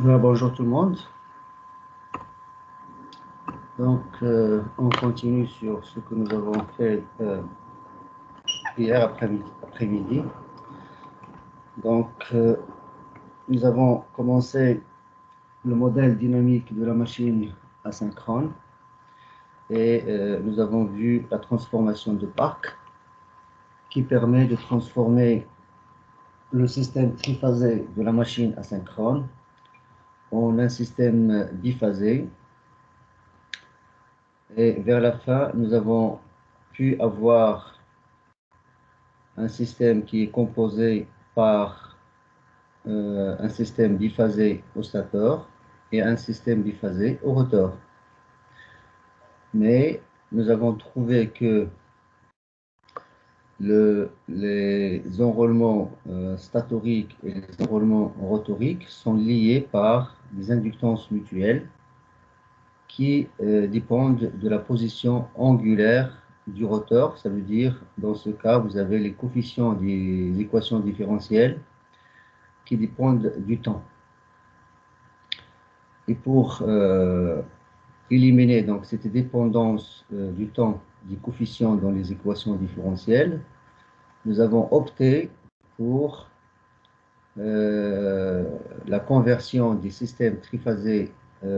Bonjour tout le monde. Donc, on continue sur ce que nous avons fait hier après-midi. Donc, nous avons commencé le modèle dynamique de la machine asynchrone et nous avons vu la transformation de Park qui permet de transformer le système triphasé de la machine asynchrone en un système biphasé. Et vers la fin, nous avons pu avoir un système qui est composé par un système biphasé au stator et un système biphasé au rotor. Mais nous avons trouvé que les enroulements statoriques et les enroulements rotoriques sont liés par des inductances mutuelles qui dépendent de la position angulaire du rotor. Ça veut dire, dans ce cas, vous avez les coefficients des équations différentielles qui dépendent du temps. Et pour éliminer donc cette dépendance du temps des coefficients dans les équations différentielles, nous avons opté pour la conversion des systèmes triphasés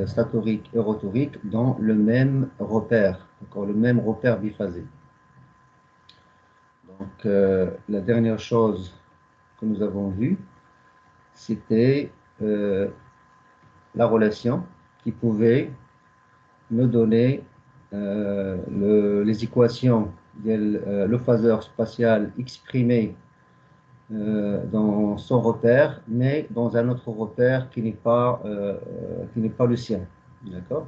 statoriques et rotoriques dans le même repère, le même repère biphasé. Donc, la dernière chose que nous avons vue, c'était la relation qui pouvait nous donner les équations le phaseur spatial exprimé dans son repère, mais dans un autre repère qui n'est pas le sien. D'accord?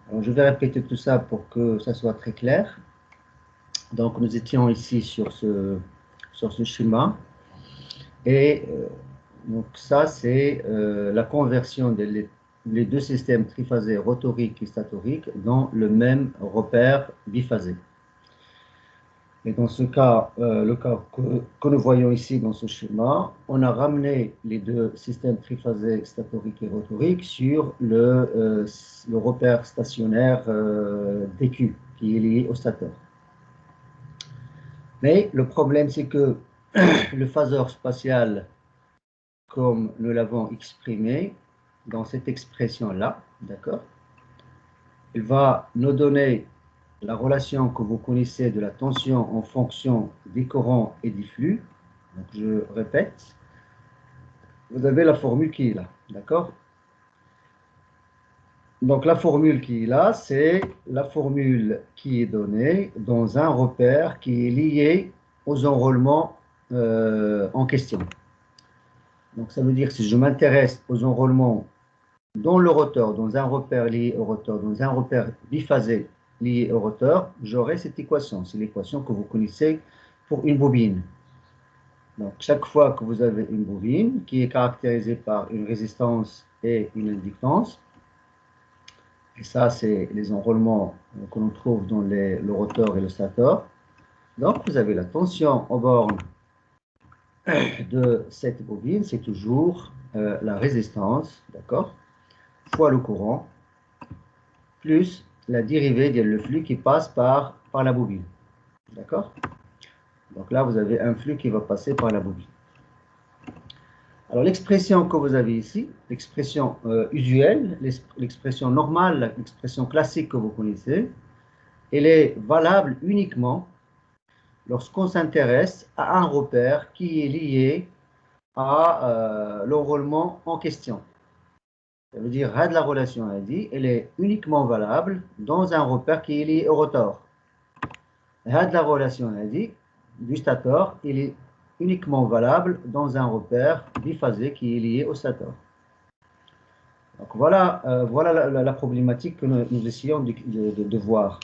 Alors, je vais répéter tout ça pour que ça soit très clair. Donc, nous étions ici sur ce schéma. Et donc, ça, c'est la conversion des deux systèmes triphasés rotoriques et statoriques dans le même repère biphasé. Et dans ce cas, le cas que nous voyons ici dans ce schéma, on a ramené les deux systèmes triphasés statoriques et rotoriques sur le repère stationnaire DQ, qui est lié au stateur. Mais le problème, c'est que le phaseur spatial, comme nous l'avons exprimé dans cette expression-là, d'accord, il va nous donner la relation que vous connaissez de la tension en fonction des courants et des flux. Donc, je répète, vous avez la formule qui est là, d'accord? Donc, la formule qui est là, c'est la formule qui est donnée dans un repère qui est lié aux enroulements en question. Donc, ça veut dire que si je m'intéresse aux enroulements dans le rotor, dans un repère lié au rotor, dans un repère biphasé lié au rotor, j'aurai cette équation. C'est l'équation que vous connaissez pour une bobine. Donc, chaque fois que vous avez une bobine qui est caractérisée par une résistance et une inductance, et ça, c'est les enroulements que l'on trouve dans le rotor et le stator. Donc, vous avez la tension aux bornes de cette bobine, c'est toujours la résistance, d'accord, fois le courant, plus la dérivée le flux qui passe par la bobine. D'accord? Donc là, vous avez un flux qui va passer par la bobine. Alors, l'expression que vous avez ici, l'expression usuelle, l'expression normale, l'expression classique que vous connaissez, elle est valable uniquement lorsqu'on s'intéresse à un repère qui est lié à l'enroulement en question. Ça veut dire que la relation AD, elle est uniquement valable dans un repère qui est lié au rotor. La relation AD du stator, il est uniquement valable dans un repère biphasé qui est lié au stator. Donc voilà, la problématique que nous essayons de voir.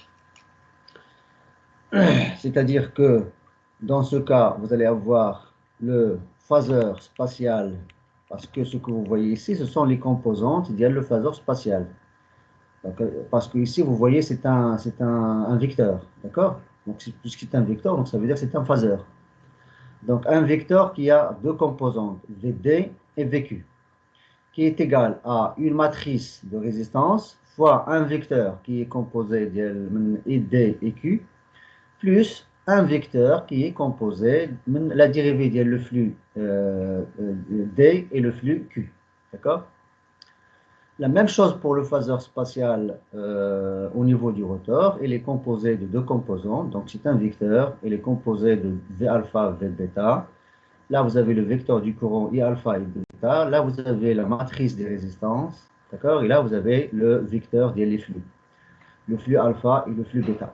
C'est-à-dire que dans ce cas, vous allez avoir le phaseur spatial, parce que ce que vous voyez ici, ce sont les composantes le phaseur spatial. Donc, parce que ici, vous voyez, c'est un vecteur, d'accord? Donc, puisque c'est un vecteur, donc ça veut dire que c'est un phaseur. Donc, un vecteur qui a deux composantes, VD et VQ. qui est égal à une matrice de résistance fois un vecteur qui est composé de D et Q, plus un vecteur qui est composé de la dérivée le flux D et le flux Q. D'accord? La même chose pour le phaseur spatial au niveau du rotor. Il est composé de deux composants. Donc, c'est un vecteur. Il est composé de V alpha, V bêta. Là, vous avez le vecteur du courant I alpha et bêta. Là, vous avez la matrice des résistances. D'accord? Et là, vous avez le vecteur des flux. Le flux alpha et le flux bêta.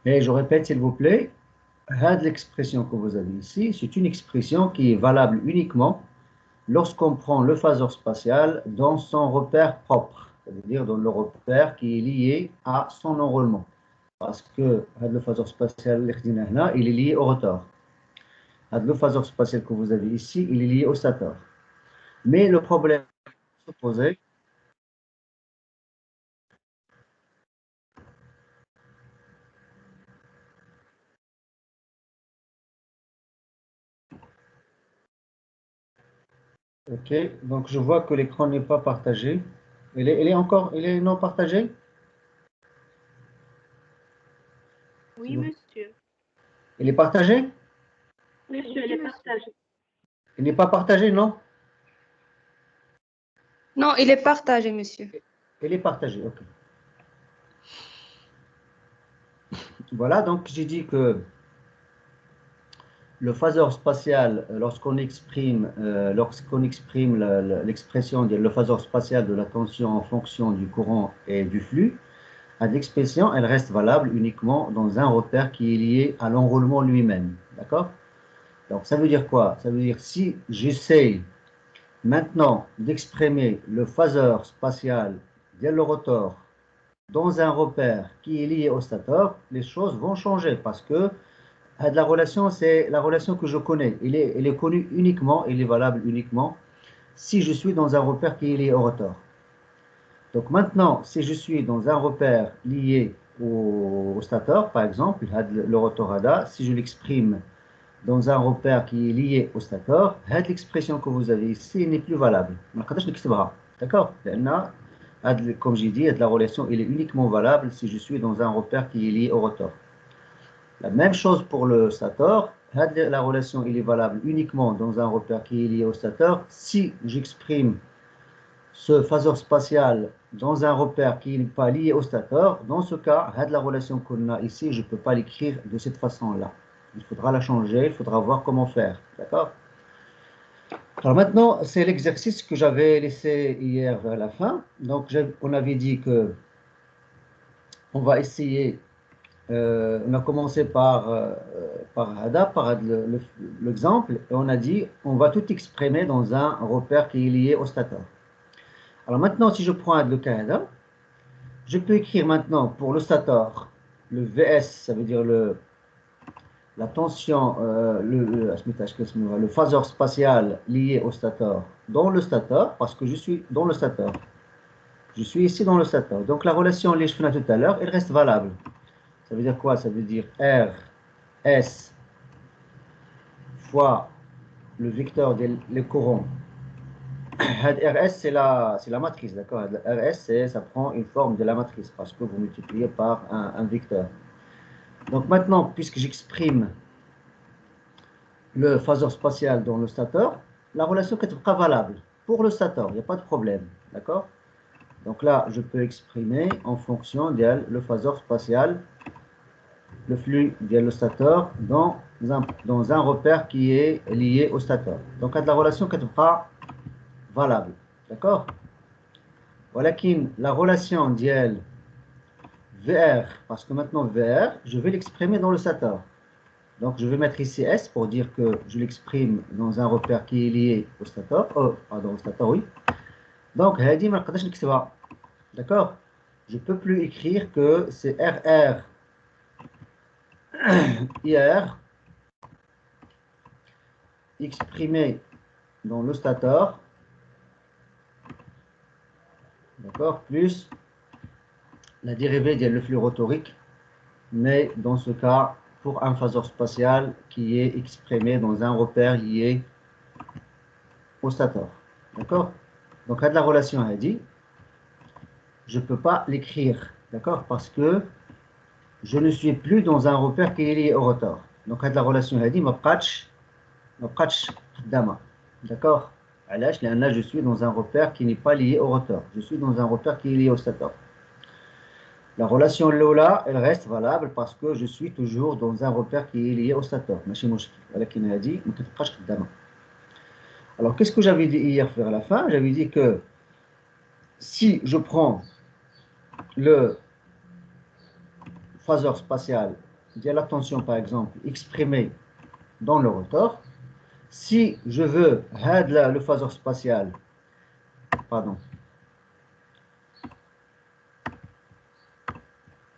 Et je répète, s'il vous plaît, l'expression que vous avez ici, c'est une expression qui est valable uniquement lorsqu'on prend le phaseur spatial dans son repère propre, c'est-à-dire dans le repère qui est lié à son enroulement. Parce que le phaseur spatial, il est lié au rotor. Le phaseur spatial que vous avez ici, il est lié au stator. Mais le problème se posait. Ok, donc je vois que l'écran n'est pas partagé. Il est non partagé? Oui, monsieur. Il est partagé? Monsieur, il est partagé. Il n'est pas partagé, non? Non, il est partagé, monsieur. Il est partagé, ok. Voilà, donc j'ai dit que le phaseur spatial, lorsqu'on exprime l'expression de le phaseur spatial de la tension en fonction du courant et du flux, l'expression, elle reste valable uniquement dans un repère qui est lié à l'enroulement lui-même. D'accord? Donc, ça veut dire quoi? Ça veut dire si j'essaye maintenant d'exprimer le phaseur spatial de le rotor dans un repère qui est lié au stator, les choses vont changer parce que la relation, c'est la relation que je connais. Elle est connue uniquement, elle est valable uniquement si je suis dans un repère qui est lié au rotor. Donc maintenant, si je suis dans un repère lié au stator, par exemple, le rotor ADA, si je l'exprime dans un repère qui est lié au stator, l'expression que vous avez ici n'est plus valable. D'accord? Comme j'ai dit, la relation elle est uniquement valable si je suis dans un repère qui est lié au rotor. La même chose pour le stator. La relation elle est valable uniquement dans un repère qui est lié au stator si j'exprime ce phaseur spatial dans un repère qui n'est pas lié au stator. Dans ce cas, la relation qu'on a ici, je ne peux pas l'écrire de cette façon-là. Il faudra la changer, il faudra voir comment faire. D'accord? Alors maintenant, c'est l'exercice que j'avais laissé hier vers la fin. Donc, on avait dit que on va essayer. On a commencé par Ada, par l'exemple, et on a dit on va tout exprimer dans un repère qui est lié au stator. Alors maintenant, si je prends le Canada, je peux écrire maintenant pour le stator, le VS, ça veut dire la tension, le phaseur spatial lié au stator dans le stator, parce que je suis dans le stator. Je suis ici dans le stator. Donc la relation que je faisais tout à l'heure, elle reste valable. Ça veut dire quoi? Ça veut dire RS fois le vecteur des courants. RS, c'est la matrice, d'accord? RS, ça prend une forme de la matrice parce que vous multipliez par un vecteur. Donc maintenant, puisque j'exprime le phaseur spatial dans le stator, la relation est pas valable pour le stator, il n'y a pas de problème, d'accord? Donc là, je peux exprimer en fonction de le phaseur spatial, le flux de le stator dans un repère qui est lié au stator. Donc la relation est pas valable, d'accord? Voilà la relation d'IL VR, parce que maintenant VR, je vais l'exprimer dans le stator. Donc, je vais mettre ici S pour dire que je l'exprime dans un repère qui est lié au stator. Pardon, au stator, oui. Donc, d'accord? Je ne peux plus écrire que c'est RR IR exprimé dans le stator, d'accord, plus la dérivée de flux rotorique, mais dans ce cas, pour un phaseur spatial qui est exprimé dans un repère lié au stator. D'accord? Donc, à de la relation a dit, je ne peux pas l'écrire. D'accord? Parce que je ne suis plus dans un repère qui est lié au rotor. Donc, à de la relation a dit, ma بقاتش قدامها. D'accord? علاش؟ لأن je suis dans un repère qui n'est pas lié au rotor. Je suis dans un repère qui est lié au stator. La relation Lola, elle reste valable parce que je suis toujours dans un repère qui est lié au stator. ماشي مشكل. ولكن هذه ما كتبقاش قدامها. Alors, qu'est-ce que j'avais dit hier vers la fin? J'avais dit que si je prends le phaseur spatial, il y a la tension par exemple exprimée dans le rotor, si je veux le phaseur spatial, pardon,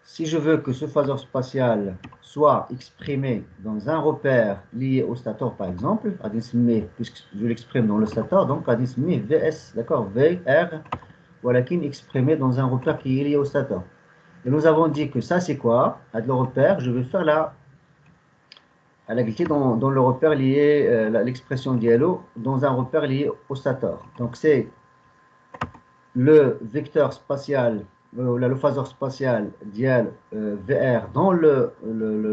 si je veux que ce phaseur spatial soit exprimé dans un repère lié au stator, par exemple, puisque je l'exprime dans le stator, donc VS, d'accord, VR, voilà, qui est exprimé dans un repère qui est lié au stator. Et nous avons dit que ça, c'est quoi? À le repère, je vais faire à la qualité dans le repère lié, l'expression dialogue, dans un repère lié au stator. Donc, c'est le vecteur spatial, le phaseur spatial dial VR dans le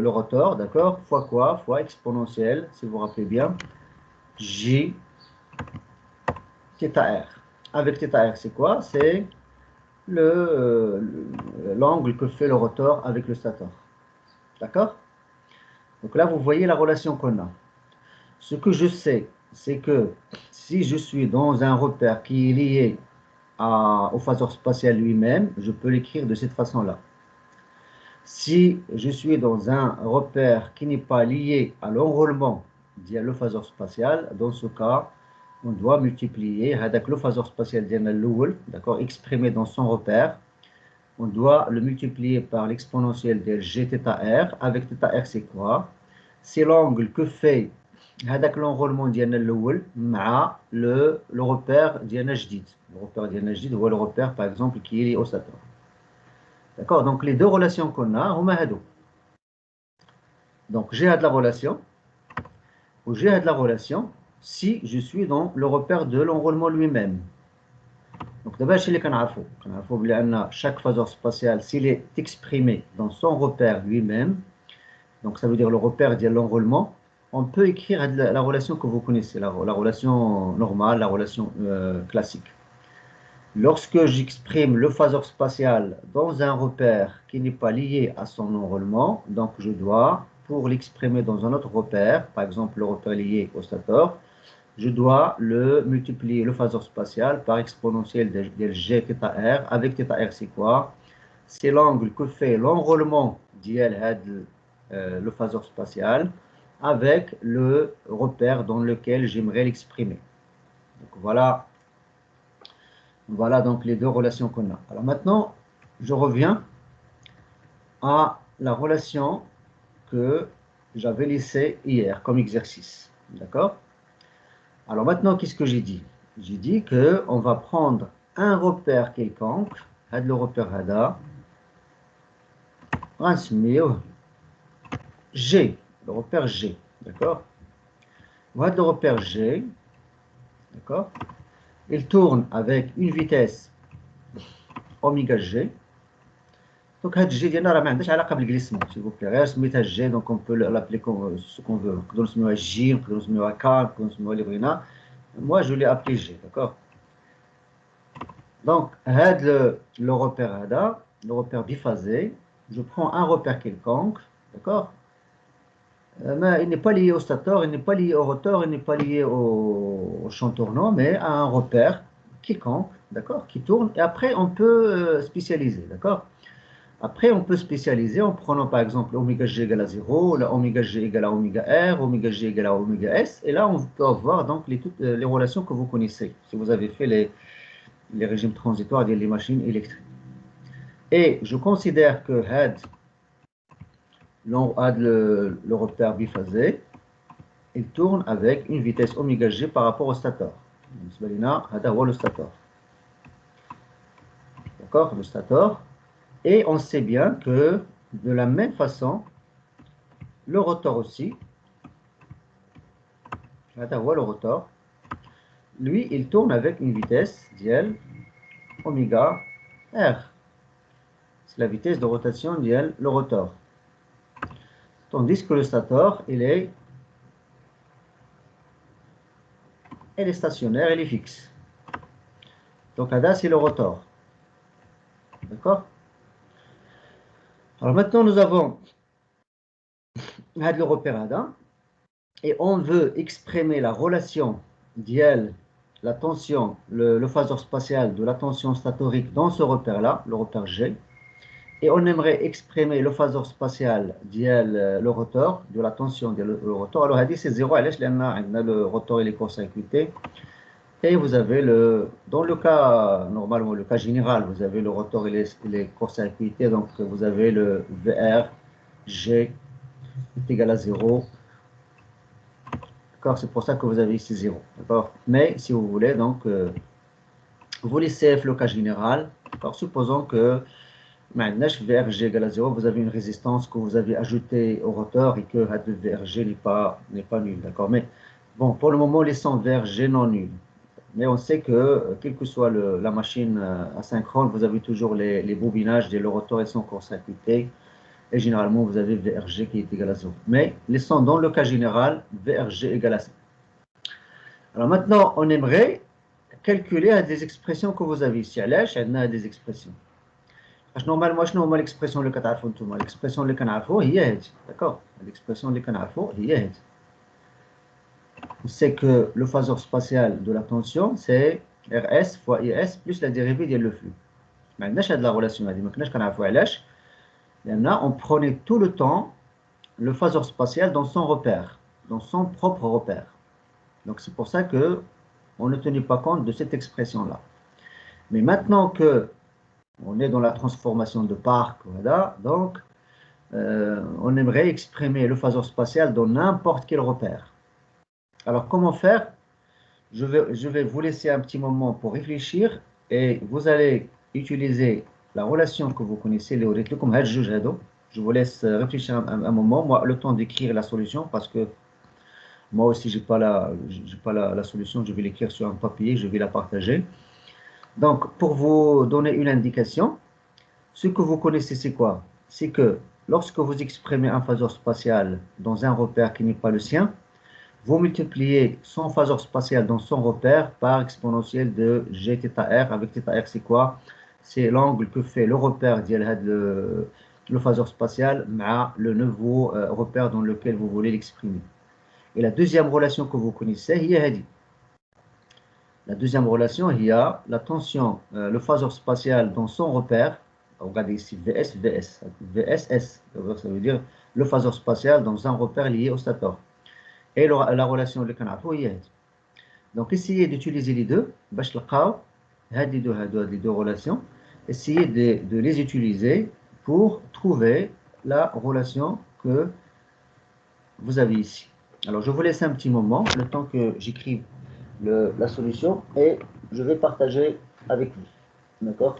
rotor, d'accord, fois quoi? Fois exponentielle, si vous vous rappelez bien, J θ R. Avec θ R, c'est quoi? C'est l'angle que fait le rotor avec le stator. D'accord? Donc là, vous voyez la relation qu'on a. Ce que je sais, c'est que si je suis dans un repère qui est lié au phaseur spatial lui-même, je peux l'écrire de cette façon-là. Si je suis dans un repère qui n'est pas lié à l'enroulement le phaseur spatial, dans ce cas, on doit multiplier le phaseur spatial d'accord, exprimé dans son repère, on doit le multiplier par l'exponentielle de gθr. Avec θr, c'est quoi? C'est l'angle que fait l'enroulement مع le repère ديالنا جديد. Le repère ديالنا جديد هو le repère par exemple qui est lié au stator. D'accord? Donc les deux relations qu'on a, هما هادو. Donc j'ai de la relation ou j'ai de la relation si je suis dans le repère de l'enroulement lui-même. Donc d'abord chez les كنعرفوا بلي chaque phaseur spatial s'il est exprimé dans son repère lui-même, donc ça veut dire le repère de l'enroulement, on peut écrire la relation que vous connaissez, la relation normale, la relation classique. Lorsque j'exprime le phaseur spatial dans un repère qui n'est pas lié à son enroulement, donc je dois, pour l'exprimer dans un autre repère, par exemple le repère lié au stator, je dois le multiplier, le phaseur spatial, par exponentielle de gθr. Avec θr, c'est quoi? C'est l'angle que fait l'enroulement le phaseur spatial avec le repère dans lequel j'aimerais l'exprimer. Donc voilà donc les deux relations qu'on a. Alors maintenant, je reviens à la relation que j'avais laissée hier comme exercice. D'accord? Alors maintenant, qu'est-ce que j'ai dit? J'ai dit qu'on va prendre un repère quelconque, le repère HADA, G, le repère G, d'accord? Le repère G, d'accord? Il tourne avec une vitesse oméga G. Donc, G, il n'y a pas de glissement, s'il vous plaît. G, donc on peut l'appeler comme ce qu'on veut. On peut le J, on peut le K, on peut le moi, je l'ai appelé G, d'accord? Donc, le repère HADA, le repère biphasé, je prends un repère quelconque, d'accord? Mais il n'est pas lié au stator, il n'est pas lié au rotor, il n'est pas lié au champ tournant, mais à un repère quelconque, d'accord, qui tourne. Et après, on peut spécialiser, d'accord? Après, on peut spécialiser en prenant par exemple oméga G égale à 0, oméga G égale à oméga R, oméga G égale à oméga S. Et là, on peut avoir donc toutes les relations que vous connaissez, si vous avez fait les régimes transitoires des machines électriques. Et je considère que le repère biphasé, il tourne avec une vitesse oméga G par rapport au stator. Le stator. D'accord? Le stator. Et on sait bien que de la même façon, le rotor aussi, le rotor. lui, il tourne avec une vitesse d'IL oméga R. C'est la vitesse de rotation d'IL, le rotor. Tandis que le stator, il est stationnaire, il est fixe. Donc, là, c'est le rotor. D'accord? Alors maintenant, nous avons le repère ADA et on veut exprimer la relation d'IL, la tension, le phaseur spatial de la tension statorique dans ce repère-là, le repère G. Et on aimerait exprimer le phaseur spatial d'IL, le rotor, de la tension le rotor. Alors, c'est 0, le rotor il est court-circuité. Et vous avez dans le cas, normalement, le cas général, vous avez le rotor, il est court-circuité, donc vous avez le VR, G est égal à 0. D'accord, c'est pour ça que vous avez ici 0. D'accord, mais si vous voulez, donc, vous laissez F le cas général. Alors, supposons que maintenant, VRG égale à 0, vous avez une résistance que vous avez ajoutée au rotor et que le VRG n'est pas nul. D'accord, mais bon, pour le moment, laissons VRG non nul. Mais on sait que, quelle que soit la machine asynchrone, vous avez toujours les bobinages des rotor et son court-circuité. Et généralement, vous avez VRG qui est égal à 0. Mais laissons dans le cas général VRG égale à 0. Alors maintenant, on aimerait calculer des expressions que vous avez ici. On a des expressions. Normalement, je n'ai l'expression اللي كتعرفوا نتوما. L'expression اللي كنعرفوا هي هذه. D'accord? L'expression اللي كنعرفوا هي هذه. C'est que le phaseur spatial de la tension, c'est RS fois IS plus la dérivée de le flux. ما عندناش هذه la relation هذه. ما كناش كنعرفوا علاش. لأن on prenait tout le temps le phaseur spatial dans son repère, dans son propre repère. Donc c'est pour ça que on ne tenait pas compte de cette expression-là. Mais maintenant que on est dans la transformation de parc, voilà, donc on aimerait exprimer le phaseur spatial dans n'importe quel repère. Alors comment faire? Je vais vous laisser un petit moment pour réfléchir et vous allez utiliser la relation que vous connaissez, les comme je vous laisse réfléchir un moment, moi, le temps d'écrire la solution parce que moi aussi, je n'ai pas, la solution, je vais l'écrire sur un papier, je vais la partager. Donc, pour vous donner une indication, ce que vous connaissez, c'est quoi? C'est que lorsque vous exprimez un phaseur spatial dans un repère qui n'est pas le sien, vous multipliez son phaseur spatial dans son repère par exponentielle de g θr. Avec θr, c'est quoi? C'est l'angle que fait le repère le phaseur spatial à le nouveau repère dans lequel vous voulez l'exprimer. Et la deuxième relation que vous connaissez, il y a la deuxième relation, il y a la tension, le phaseur spatial dans son repère. Regardez ici, VS, VS, VSS. Ça veut dire le phaseur spatial dans un repère lié au stator. Et la relation de Kanafo, il y a. Donc, essayez d'utiliser les deux. Les deux relations. Essayez de les utiliser pour trouver la relation que vous avez ici. Alors, je vous laisse un petit moment, le temps que j'écrive la solution, et je vais partager avec vous. D'accord?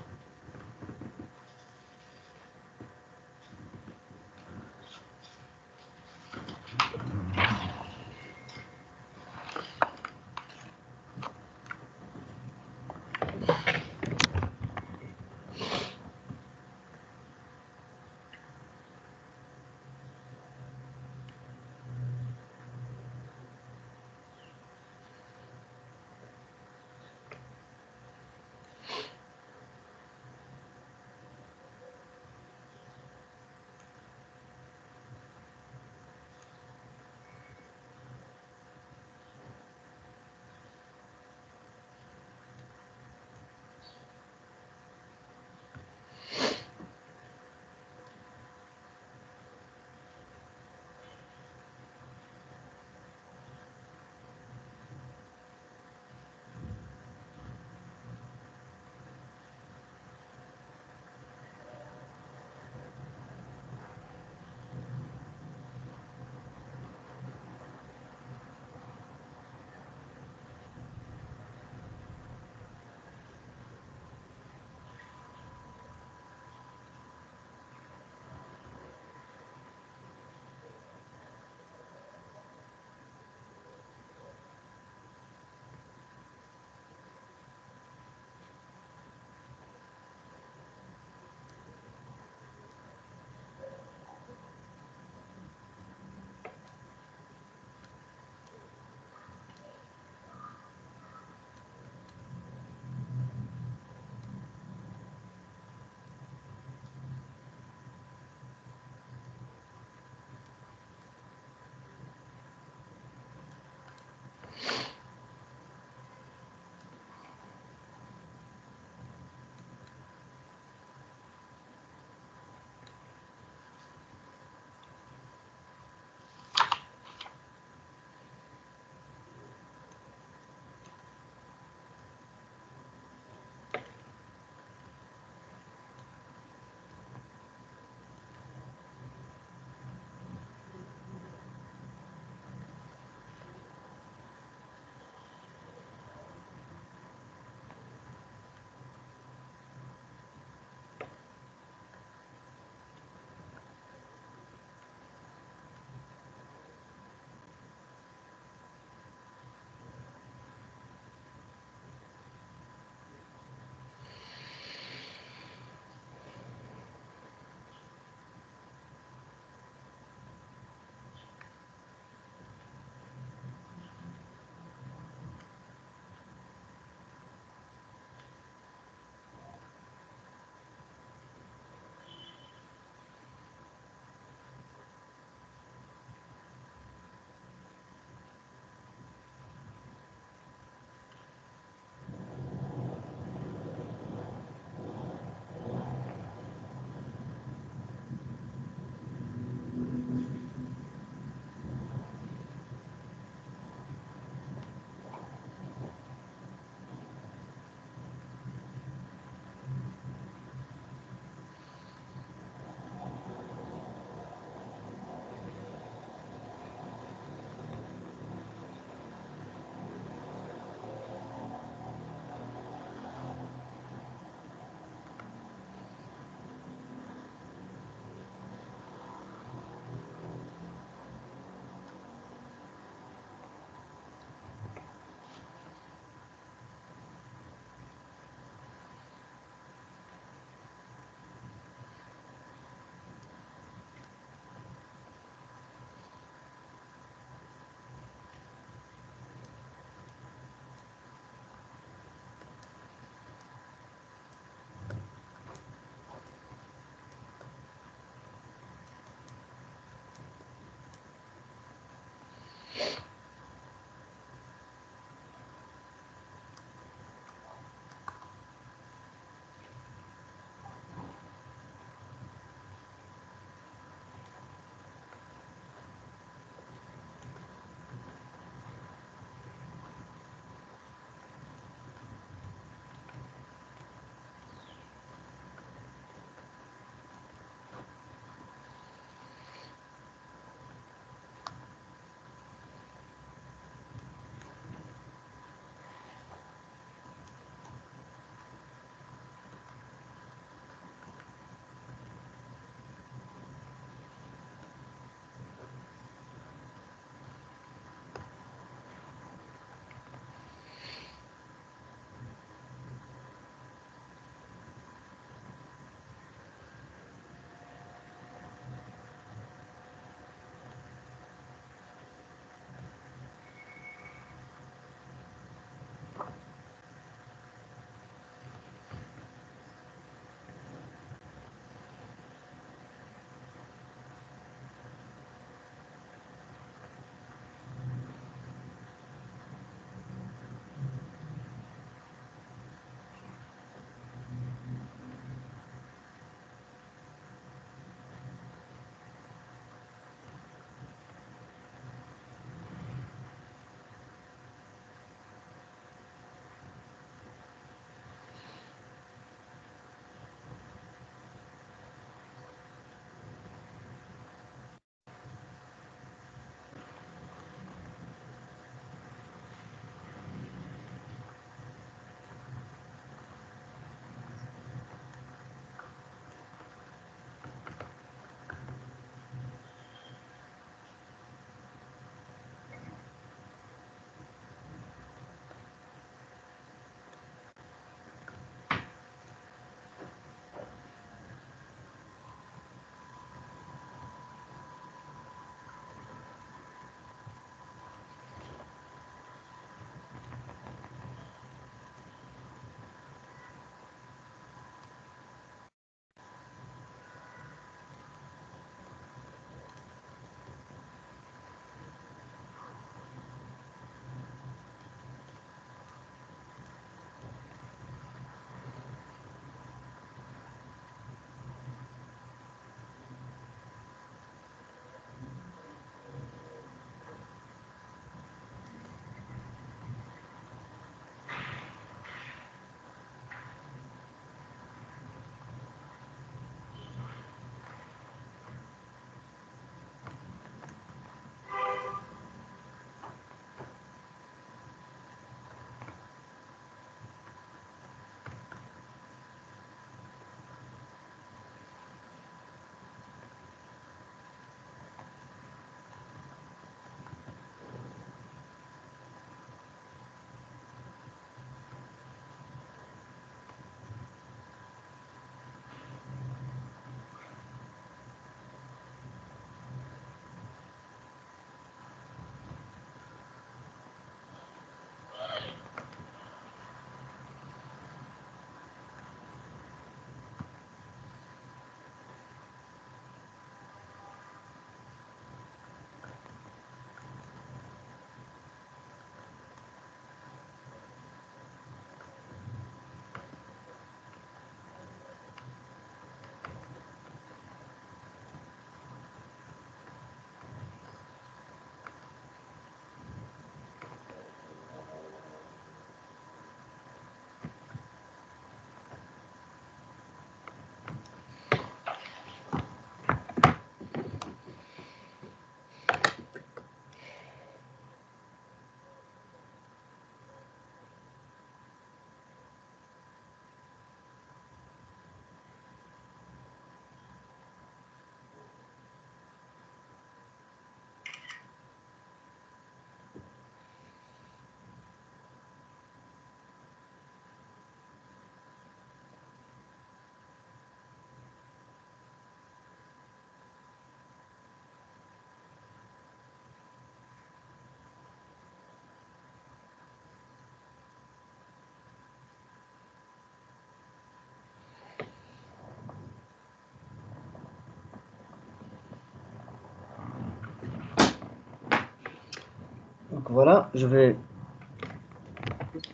Donc voilà, je vais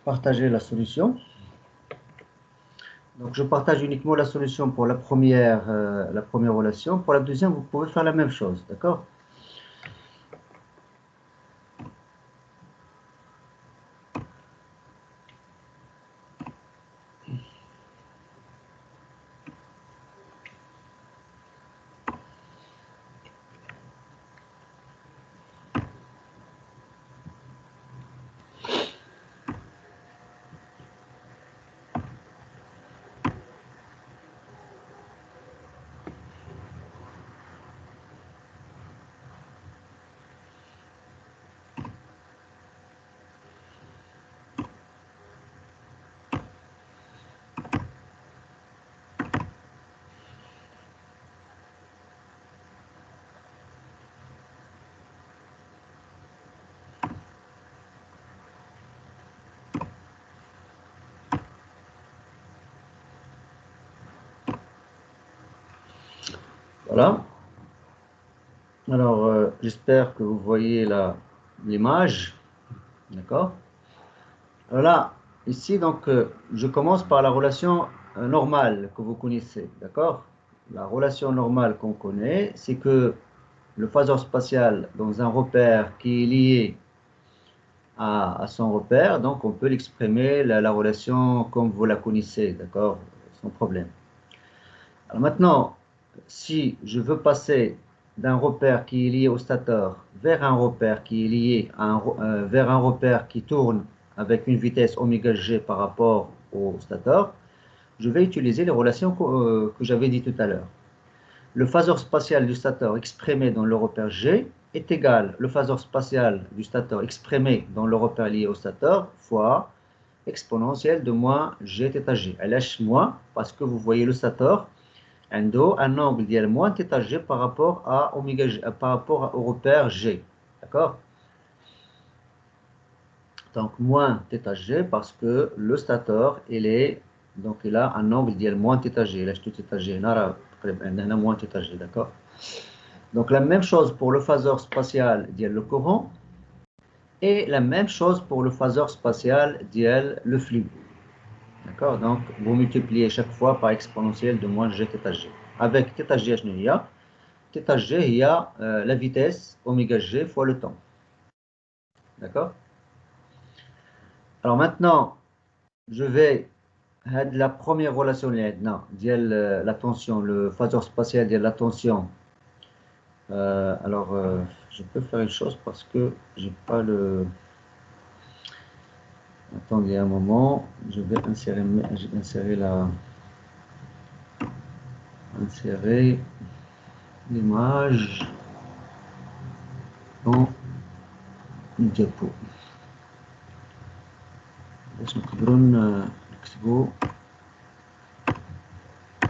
partager la solution. Donc je partage uniquement la solution pour la première relation. Pour la deuxième, vous pouvez faire la même chose, d'accord? Voilà. Alors, j'espère que vous voyez l'image. D'accord? Alors là, ici, donc, je commence par la relation normale que vous connaissez. D'accord? La relation normale qu'on connaît, c'est que le phaseur spatial dans un repère qui est lié à son repère, donc on peut l'exprimer, la relation comme vous la connaissez. D'accord? Sans problème. Alors maintenant, si je veux passer d'un repère qui est lié au stateur vers un repère qui est lié vers un repère qui tourne avec une vitesse oméga g par rapport au stateur, je vais utiliser les relations que j'avais dit tout à l'heure. Le phaseur spatial du stateur exprimé dans le repère g est égal le phaseur spatial du stateur exprimé dans le repère lié au stateur fois exponentielle de moins g θ g. Elle lâche moins parce que vous voyez le stateur un angle ديال moins θ g par rapport à oméga g, par rapport au repère g. D'accord? Donc moins θ g parce que le stateur il a un angle ديال moins θ g. Il a tout θ g. هنا moins θ g. D'accord? Donc la même chose pour le phaseur spatial ديال le courant et la même chose pour le phaseur spatial ديال le flux. D'accord? Donc, vous multipliez chaque fois par exponentielle de moins g θ g. Avec θ g, il y a θ g, il y a la vitesse oméga g fois le temps. D'accord? Alors maintenant, je vais la première relation la tension, le phaseur spatial de la tension. Je peux faire une chose parce que j'ai pas le. Attendez un moment, je vais insérer l'image dans une diapo. باش نقدروا نكتبوا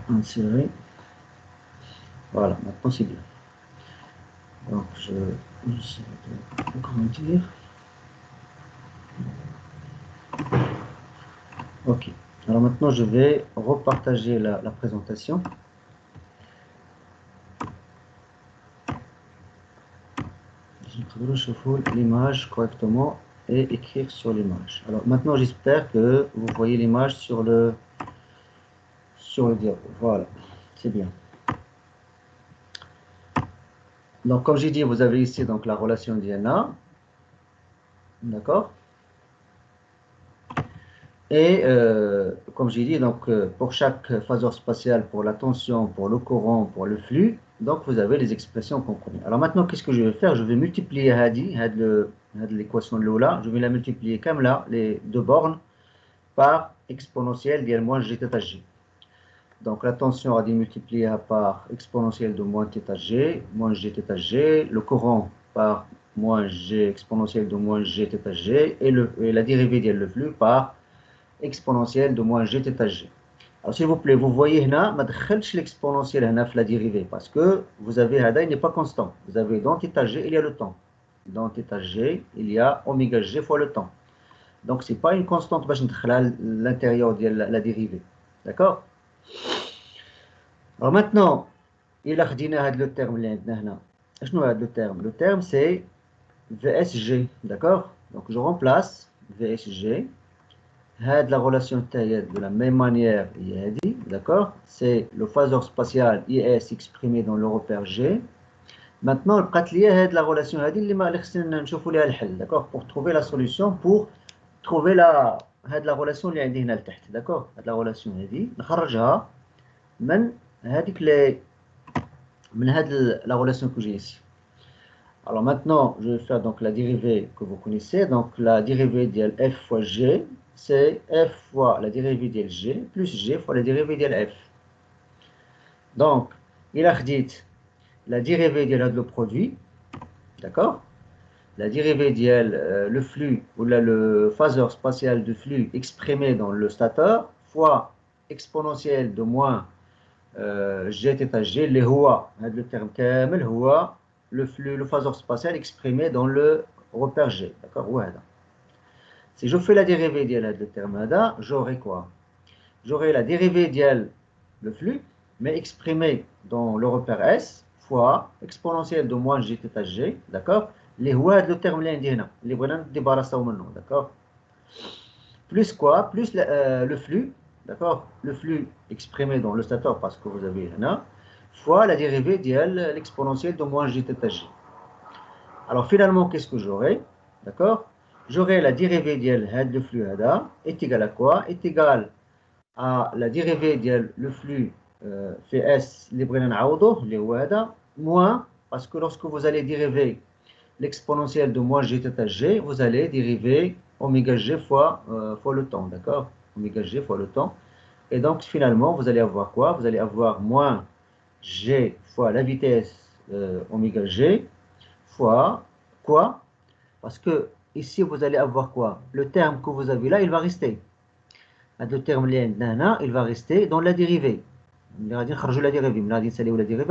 insérer. Voilà, maintenant c'est bien. Donc je vais agrandir. Ok. Alors maintenant je vais repartager la présentation. Je vais chauffer l'image correctement et écrire sur l'image. Alors maintenant j'espère que vous voyez l'image sur le diapo. Voilà, c'est bien. Donc comme j'ai dit, vous avez ici donc la relation d'INA. D'accord? Et comme j'ai dit, donc, pour chaque phaseur spatial, pour la tension, pour le courant, pour le flux, donc vous avez les expressions qu'on connaît. Alors maintenant, qu'est-ce que je vais faire? Je vais multiplier l'équation de l'eau-là, je vais la multiplier comme là, les deux bornes, par exponentielle d'L moins g θ g. Donc la tension a été multipliée par exponentielle de moins θ g, moins g θ g, le courant par moins g exponentielle de moins g θ g, et la dérivée le flux par exponentielle de moins g θ g. Alors s'il vous plaît, vous voyez là, je ne l'exponentielle la dérivée parce que vous avez il n'est pas constant. Vous avez dans θ g, il y a le temps. Dans θ g, il y a oméga g fois le temps. Donc ce n'est pas une constante à l'intérieur de la dérivée. D'accord? Alors maintenant, il a le terme. Le terme c'est VSG, d'accord? Donc je remplace VSG. La relation de la même manière, d'accord? C'est le phaseur spatial IS exprimé dans le repère G. Maintenant, le قتلية la relation اللي ما خصنا نشوفوا لها الحل, d'accord? Pour trouver la solution, pour trouver la relation اللي عندي هنا لتحت, d'accord? هاد la relation هذه نخرجها من هذيك la relation que j'ai ici. Alors maintenant, je vais faire donc la dérivée que vous connaissez. Donc la dérivée de f fois g, c'est f fois la dérivée de g plus g fois la dérivée de f. Donc, il a dit la dérivée de le produit, d'accord? La dérivée de le flux ou le phaseur spatial de flux exprimé dans le stateur fois exponentielle de moins g θ g, اللي هو هذا le terme كامل هو le flux, le phaseur spatial exprimé dans le repère G. D'accord? Si je fais la dérivée de le terme là, j'aurai quoi? J'aurai la dérivée de le flux, mais exprimé dans le repère S, fois exponentielle de moins g θ g, d'accord? اللي هو le terme اللي عندي هنا, اللي بغينا نتبارساو منه, d'accord? Plus quoi? Plus le flux, d'accord? Le flux exprimé dans le stateur, parce que vous avez là, fois la dérivée de l'exponentielle de moins g θ g. Alors finalement, qu'est-ce que j'aurai? D'accord? J'aurai la dérivée de le flux est égal à quoi? Est égal à la dérivée de le flux fait S moins, parce que lorsque vous allez dériver l'exponentielle de moins g θ g, vous allez dériver oméga g fois le temps, d'accord? Oméga g fois le temps. Et donc finalement, vous allez avoir quoi? Vous allez avoir moins g fois la vitesse oméga g fois quoi? Parce que ici, vous allez avoir quoi? Le terme que vous avez là, il va rester. Le terme il va rester dans la dérivée. La dérivée,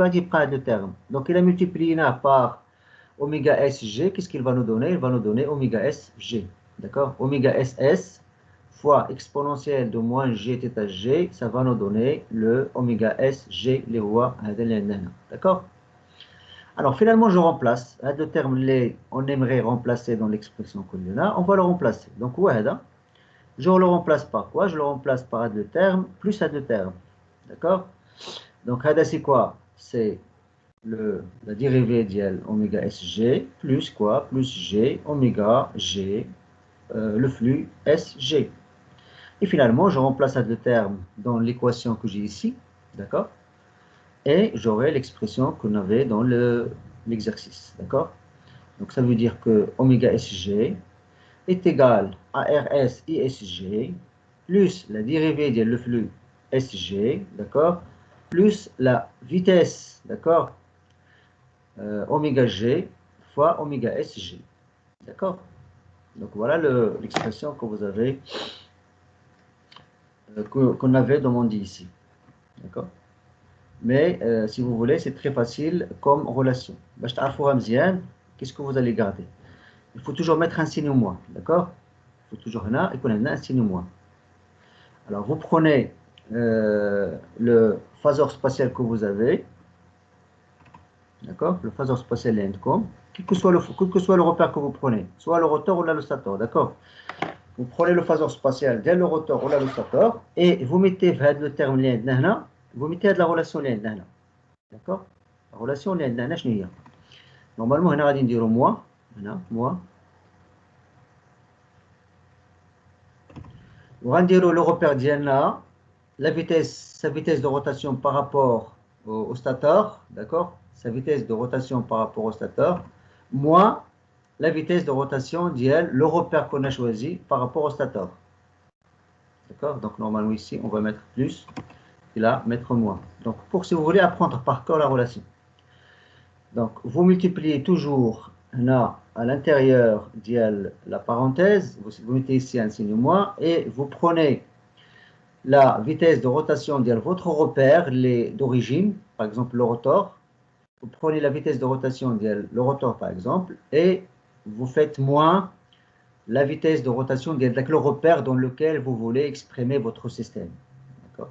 le terme. Donc il a multiplié par oméga sg. Qu'est-ce qu'il va nous donner? Il va nous donner oméga sg. D'accord? Oméga ss fois exponentielle de moins g θ g, ça va nous donner le oméga sg, les rois. D'accord? Alors finalement, je remplace. Le terme, on aimerait remplacer dans l'expression qu'on a, on va le remplacer. Donc, je le remplace par quoi? Je le remplace par le terme plus à deux termes. D'accord? Donc, c'est quoi? C'est la dérivée de oméga sg plus quoi? Plus g oméga g, le flux sg. Et finalement, je remplace à deux termes dans l'équation que j'ai ici. D'accord? Et j'aurai l'expression qu'on avait dans l'exercice. D'accord? Donc ça veut dire que oméga sg est égal à rs isg plus la dérivée de le flux sg, d'accord? Plus la vitesse, d'accord? Oméga g fois oméga sg. D'accord? Donc voilà l'expression que vous avez, qu'on avait demandé ici. D'accord? Mais si vous voulez, c'est très facile comme relation. Qu'est-ce que vous allez garder? Il faut toujours mettre un signe moins. D'accord? Il faut toujours un signe moins. Alors, vous prenez le phaseur spatial que vous avez. D'accord? Le phaseur spatial Landcom. Quel que soit le repère que vous prenez, soit le rotor ou le stator. D'accord? Vous prenez le phaseur spatial dès le rotor ou le stator et vous mettez le terme Land. Vous mettez de la relation Land. D'accord? La relation Land, normalement, on a dit moi. On va dire le repère d'Iana, sa vitesse de rotation par rapport au stateur, d'accord? Sa vitesse de rotation par rapport au stateur, moins la vitesse de rotation d'IL, le repère qu'on a choisi par rapport au stateur. D'accord? Donc normalement ici, on va mettre plus, et là, mettre moins. Donc pour si vous voulez apprendre par cœur la relation. Donc vous multipliez toujours là, à l'intérieur de la parenthèse, vous mettez ici un signe moins, et vous prenez la vitesse de rotation de votre repère d'origine, par exemple le rotor. Vous prenez la vitesse de rotation de le rotor, par exemple, et vous faites moins la vitesse de rotation de le repère dans lequel vous voulez exprimer votre système. D'accord?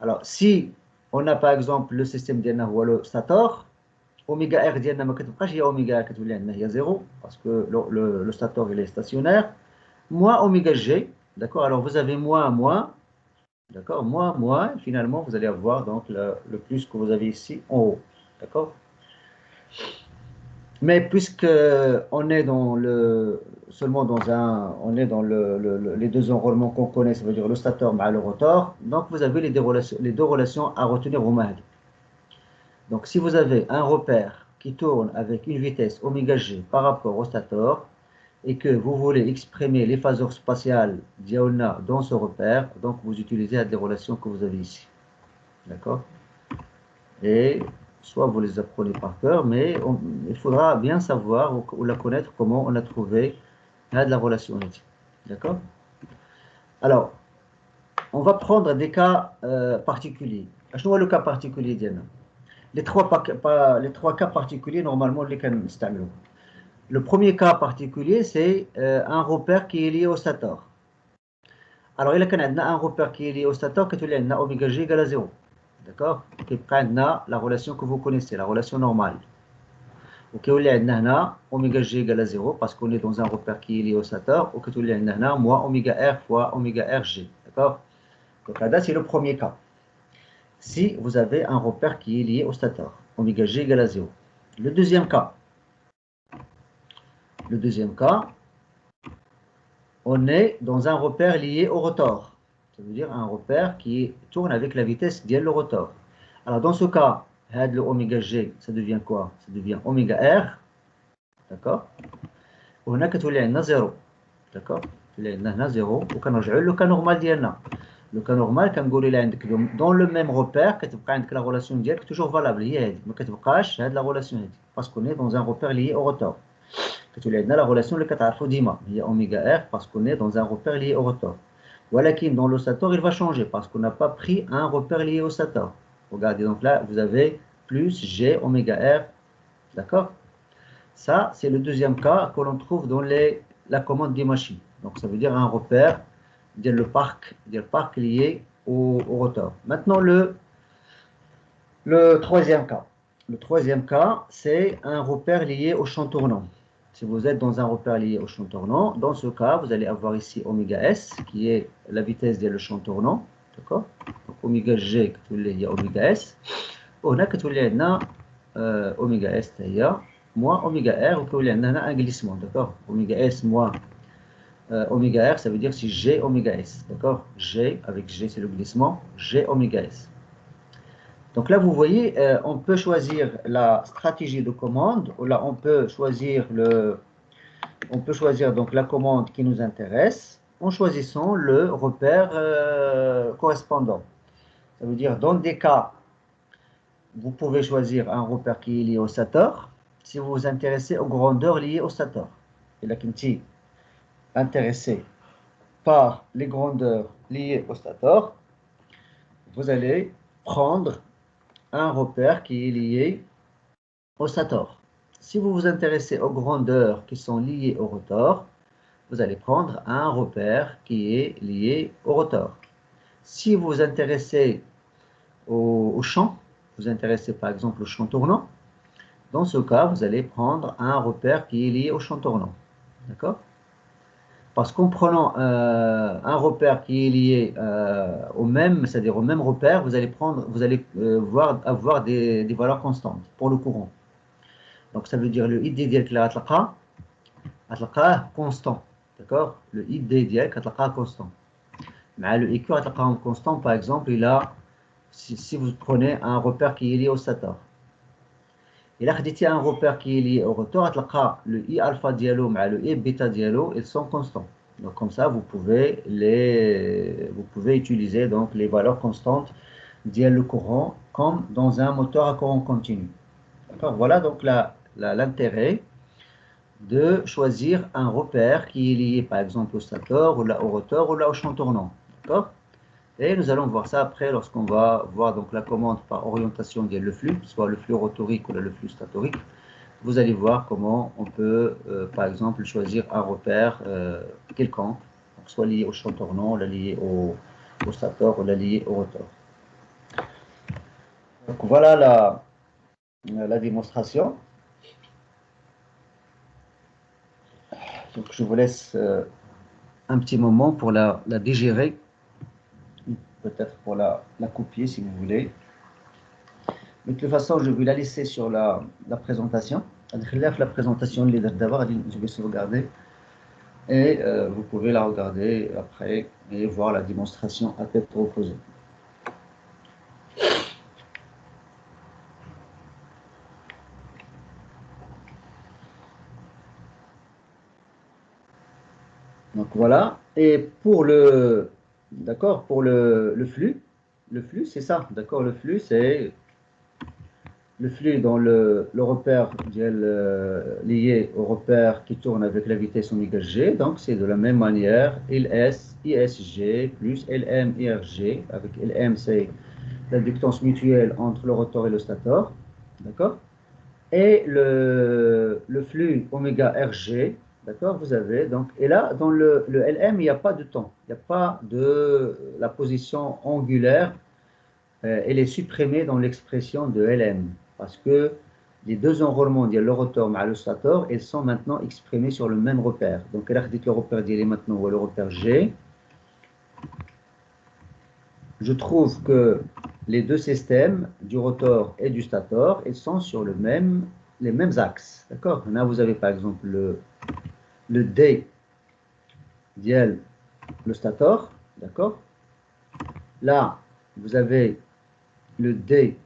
Alors, si on a par exemple le système de le stator, oméga R ديالنا ما كتبقاش هي oméga R كتولي عندنا هي 0 parce que le stator il est stationnaire moins oméga G, d'accord? Alors vous avez moins, d'accord? Moins, et finalement vous allez avoir donc le plus que vous avez ici en haut, d'accord? Mais puisque on est dans on est dans les deux enrôlements qu'on connaît, ça veut dire le stateur et le rotor, donc vous avez les deux relations à retenir au mahdi. Donc si vous avez un repère qui tourne avec une vitesse oméga G par rapport au stator, et que vous voulez exprimer les phaseurs spatiales diagonales dans ce repère, donc vous utilisez les relations que vous avez ici. D'accord? Et soit vous les apprenez par cœur, mais il faudra bien savoir ou la connaître comment on a trouvé la relation. D'accord? Alors, on va prendre des cas particuliers. Je vois le cas particulier, Diana. Les trois cas particuliers, normalement, les cas installés. Le premier cas particulier, c'est un repère qui est lié au stator. Alors, il y a un repère qui est lié au stator, qui est oméga G égale à 0. D'accord? Qui prend la relation que vous connaissez, la relation normale. Ok, il y a oméga G égale à 0 parce qu'on est dans un repère qui est lié au stator. Ok, il y a moins oméga R fois oméga RG. D'accord? Donc, là, c'est le premier cas. Si vous avez un repère qui est lié au stator, oméga G égale à 0. Le deuxième cas, on est dans un repère lié au rotor. Ça veut dire un repère qui tourne avec la vitesse de le rotor. Alors dans ce cas, le oméga G, ça devient quoi? Ça devient oméga R. D'accord? On a que tout le 0. D'accord? Il y a 0. Le cas normal ديالنا. Le cas normal, dans le même repère, la relation est toujours valable. Il n'y a la relation parce qu'on est dans un repère lié au rotor. La relation اللي كتعرفوا ديما هي oméga R parce qu'on est dans un repère lié au rotor. ولكن dans le stator, il va changer parce qu'on n'a pas pris un repère lié au stator. Regardez, donc là, vous avez plus G oméga R. D'accord? Ça, c'est le deuxième cas que l'on trouve dans la commande des machines. Donc, ça veut dire un repère, le parc lié au rotor. Maintenant, le troisième cas. Le troisième cas, c'est un repère lié au champ tournant. Si vous êtes dans un repère lié au champ tournant, dans ce cas, vous allez avoir ici oméga S, qui est la vitesse du champ tournant. D'accord? Donc, oméga G, il y a oméga S. On a oméga S, moins oméga R, il y a un glissement. D'accord? Oméga S moins oméga R, ça veut dire si G oméga S. D'accord? G, avec G, c'est le glissement. G oméga S. Donc là, vous voyez, on peut choisir la stratégie de commande, ou là, on peut choisir donc la commande qui nous intéresse en choisissant le repère correspondant. Ça veut dire, dans des cas, vous pouvez choisir un repère qui est lié au stator, si vous vous intéressez aux grandeurs liées au stator. Et là, quand tu intéressé par les grandeurs liées au stator, vous allez prendre un repère qui est lié au stator. Si vous vous intéressez aux grandeurs qui sont liées au rotor, vous allez prendre un repère qui est lié au rotor. Si vous vous intéressez au champ, vous intéressez par exemple au champ tournant, dans ce cas, vous allez prendre un repère qui est lié au champ tournant. D'accord? Parce qu'en prenant un repère qui est lié c'est-à-dire au même repère, vous allez avoir des valeurs constantes pour le courant. Donc ça veut dire le ID ديالك اللي غتلقاه constant. D'accord? Le ID ديالك غتلقاه constant. مع le IQ غتلقاهم constant, par exemple, si vous prenez un repère qui est lié au stator. Il a خديتي un repère qui est lié au rotor, غتلقى le I alpha dialo مع le I bêta dialo, ils sont constants. Donc comme ça, vous pouvez utiliser donc les valeurs constantes le courant comme dans un moteur à courant continu. D'accord? Voilà donc l'intérêt de choisir un repère qui est lié par exemple au stator ou là au rotor ou là au champ tournant. D'accord? Et nous allons voir ça après lorsqu'on va voir donc la commande par orientation le flux, soit le flux rotorique ou le flux statorique. Vous allez voir comment on peut, par exemple, choisir un repère quelconque, donc soit lié au champ tournant, ou lié au stator, ou lié au rotor. Donc voilà la démonstration. Donc, je vous laisse un petit moment pour la digérer, peut-être pour la copier si vous voulez. Mais de toute façon, je vais la laisser sur la présentation. La présentation, je vais sauvegarder. Et vous pouvez la regarder après et voir la démonstration à tête reposée. Donc voilà. Et pour le, d'accord, pour le flux c'est ça, d'accord, le flux c'est le flux dans le repère lié au repère qui tourne avec la vitesse oméga g. Donc c'est de la même manière, LS, ISG plus LM, IRG, avec LM c'est l'inductance mutuelle entre le rotor et le stator, d'accord? Et le flux oméga RG, d'accord, vous avez donc, et là, dans le LM, il n'y a pas de temps, il n'y a pas de la position angulaire, elle est supprimée dans l'expression de LM, parce que les deux enroulements, le rotor et le stator, ils sont maintenant exprimés sur le même repère. Donc, là, dit le repère est maintenant ou le repère G. Je trouve que les deux systèmes, du rotor et du stator, ils sont sur les mêmes axes. D'accord? Là, vous avez par exemple le D dièle le stator. D'accord? Là, vous avez le D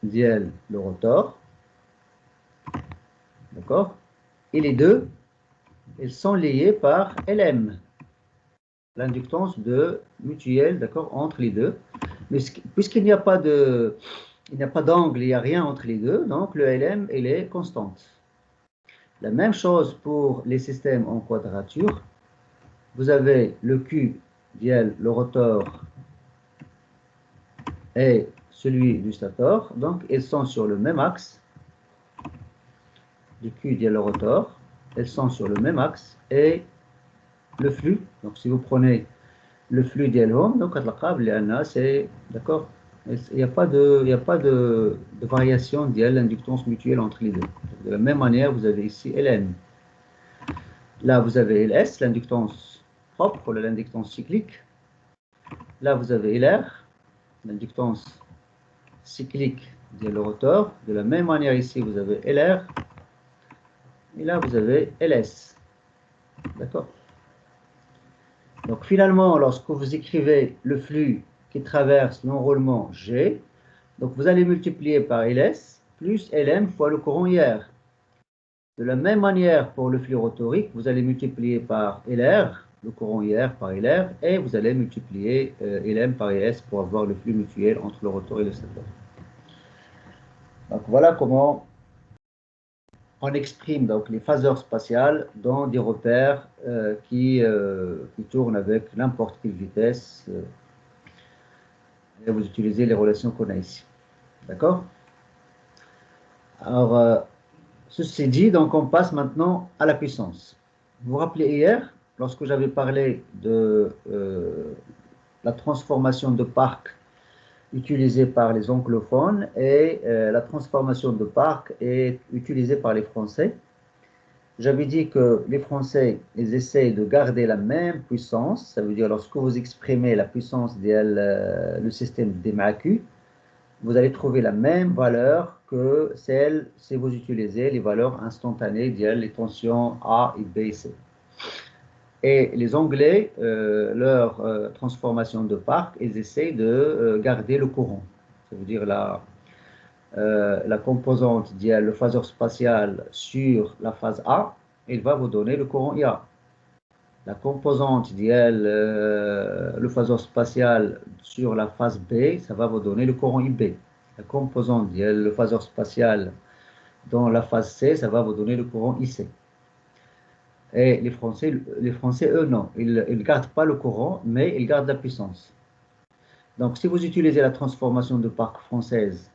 dièle le rotor. D'accord? Et les deux, ils sont liés par LM, l'inductance de mutuelle, d'accord, entre les deux. Mais puisqu'il n'y a pas de, il n'y a pas d'angle, il n'y a rien entre les deux, donc le LM, il est constante. La même chose pour les systèmes en quadrature. Vous avez le Q dièle le rotor et celui du stator, donc ils sont sur le même axe. Le Q dièle le rotor, elles sont sur le même axe et le flux, donc si vous prenez le flux ديالهم donc c'est d'accord, il n'y a pas de variation de l'inductance mutuelle entre les deux. De la même manière, vous avez ici Ln. Là, vous avez Ls, l'inductance propre, l'inductance cyclique. Là, vous avez Lr, l'inductance cyclique de le rotor. De la même manière, ici, vous avez Lr. Et là, vous avez Ls. D'accord? Donc finalement, lorsque vous écrivez le flux qui traverse l'enroulement G, donc vous allez multiplier par LS plus LM fois le courant IR. De la même manière pour le flux rotorique, vous allez multiplier par LR, le courant IR par LR, et vous allez multiplier LM par LS pour avoir le flux mutuel entre le rotor et le stator. Donc voilà comment on exprime donc les phaseurs spatiales dans des repères qui tournent avec n'importe quelle vitesse. Et vous utilisez les relations qu'on a ici. D'accord? Alors, ceci dit, donc on passe maintenant à la puissance. Vous vous rappelez hier, lorsque j'avais parlé de la transformation de Park utilisée par les anglophones et la transformation de Park est utilisée par les Français. J'avais dit que les Français, ils essayent de garder la même puissance, ça veut dire lorsque vous exprimez la puissance le système des MAQ, vous allez trouver la même valeur que celle si vous utilisez les valeurs instantanées, les tensions A et B et C. Et les Anglais, leur transformation de Park, ils essayent de garder le courant. Ça veut dire la composante le phaseur spatial sur la phase A, il va vous donner le courant IA. La composante le phaseur spatial sur la phase B, ça va vous donner le courant IB. La composante le phaseur spatial dans la phase C, ça va vous donner le courant IC. Et les Français eux, non. Ils ne gardent pas le courant, mais ils gardent la puissance. Donc, si vous utilisez la transformation de Park française,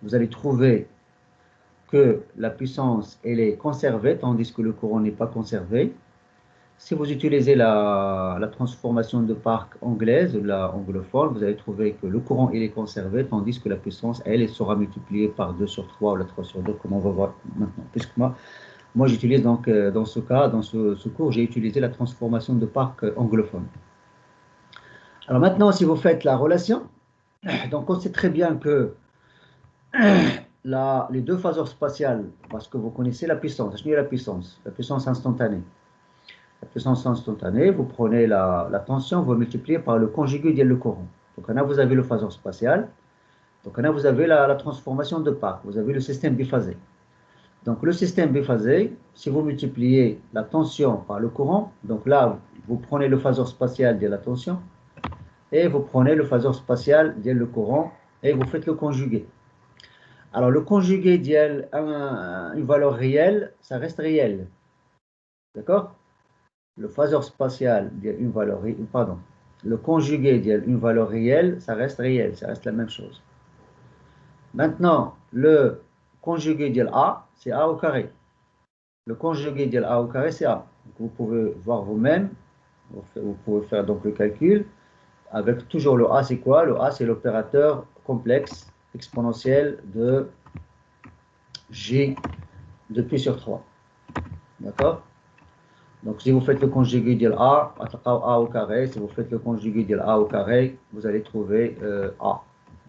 vous allez trouver que la puissance, elle est conservée, tandis que le courant n'est pas conservé. Si vous utilisez la transformation de Park anglaise, la anglophone, vous allez trouver que le courant il est conservé, tandis que la puissance, elle sera multipliée par 2 sur 3 ou la 3 sur 2, comme on va voir maintenant. Puisque moi j'utilise donc, dans ce cas, dans ce cours, j'ai utilisé la transformation de Park anglophone. Alors maintenant, si vous faites la relation, donc on sait très bien que les deux phaseurs spatiales, parce que vous connaissez la puissance instantanée. La puissance instantanée, vous prenez la tension, vous multipliez par le conjugué de le courant. Donc là, vous avez le phaseur spatial. Donc là, vous avez la transformation de Park. Vous avez le système biphasé. Donc le système biphasé, si vous multipliez la tension par le courant, donc là, vous prenez le phaseur spatial de la tension et vous prenez le phaseur spatial de le courant et vous faites le conjugué. Alors le conjugué d'une valeur réelle, ça reste réel. D'accord? Le phaseur spatial d'une valeur, pardon, le conjugué d'une valeur réelle, ça reste réel, ça reste la même chose. Maintenant, le conjugué de A, c'est A au carré. Le conjugué de A au carré, c'est A. Donc, vous pouvez voir vous-même, vous pouvez faire donc le calcul, avec toujours le A, c'est quoi? Le A, c'est l'opérateur complexe exponentiel de G de pi sur 3. D'accord? Donc, si vous faites le conjugué de A, A au carré, si vous faites le conjugué de A au carré, vous allez trouver A.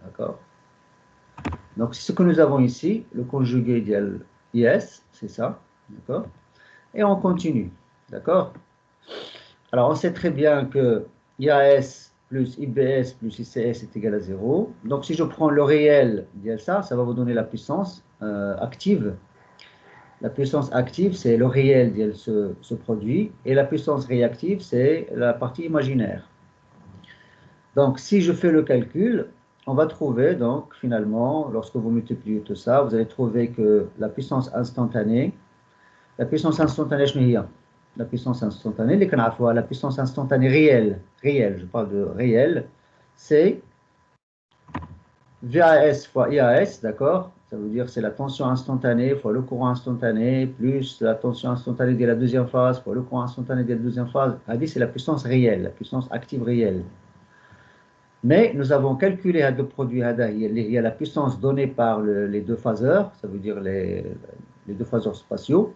D'accord? Donc, c'est ce que nous avons ici, le conjugué de IS, c'est ça. D'accord? Et on continue. D'accord? Alors, on sait très bien que IAS plus IBS plus ICS est égal à 0. Donc, si je prends le réel de ça, ça va vous donner la puissance active. La puissance active, c'est le réel de ce produit, et la puissance réactive, c'est la partie imaginaire. Donc, si je fais le calcul, on va trouver, donc, finalement, lorsque vous multipliez tout ça, vous allez trouver que la puissance instantanée, la puissance instantanée réelle, je parle de réel, c'est VAS fois IAS, d'accord? Ça veut dire c'est la tension instantanée fois le courant instantané, plus la tension instantanée de la deuxième phase fois le courant instantané de la deuxième phase. C'est la puissance réelle, la puissance active réelle. Mais nous avons calculé le produit, il y a la puissance donnée par les deux phaseurs, ça veut dire les deux phaseurs spatiaux.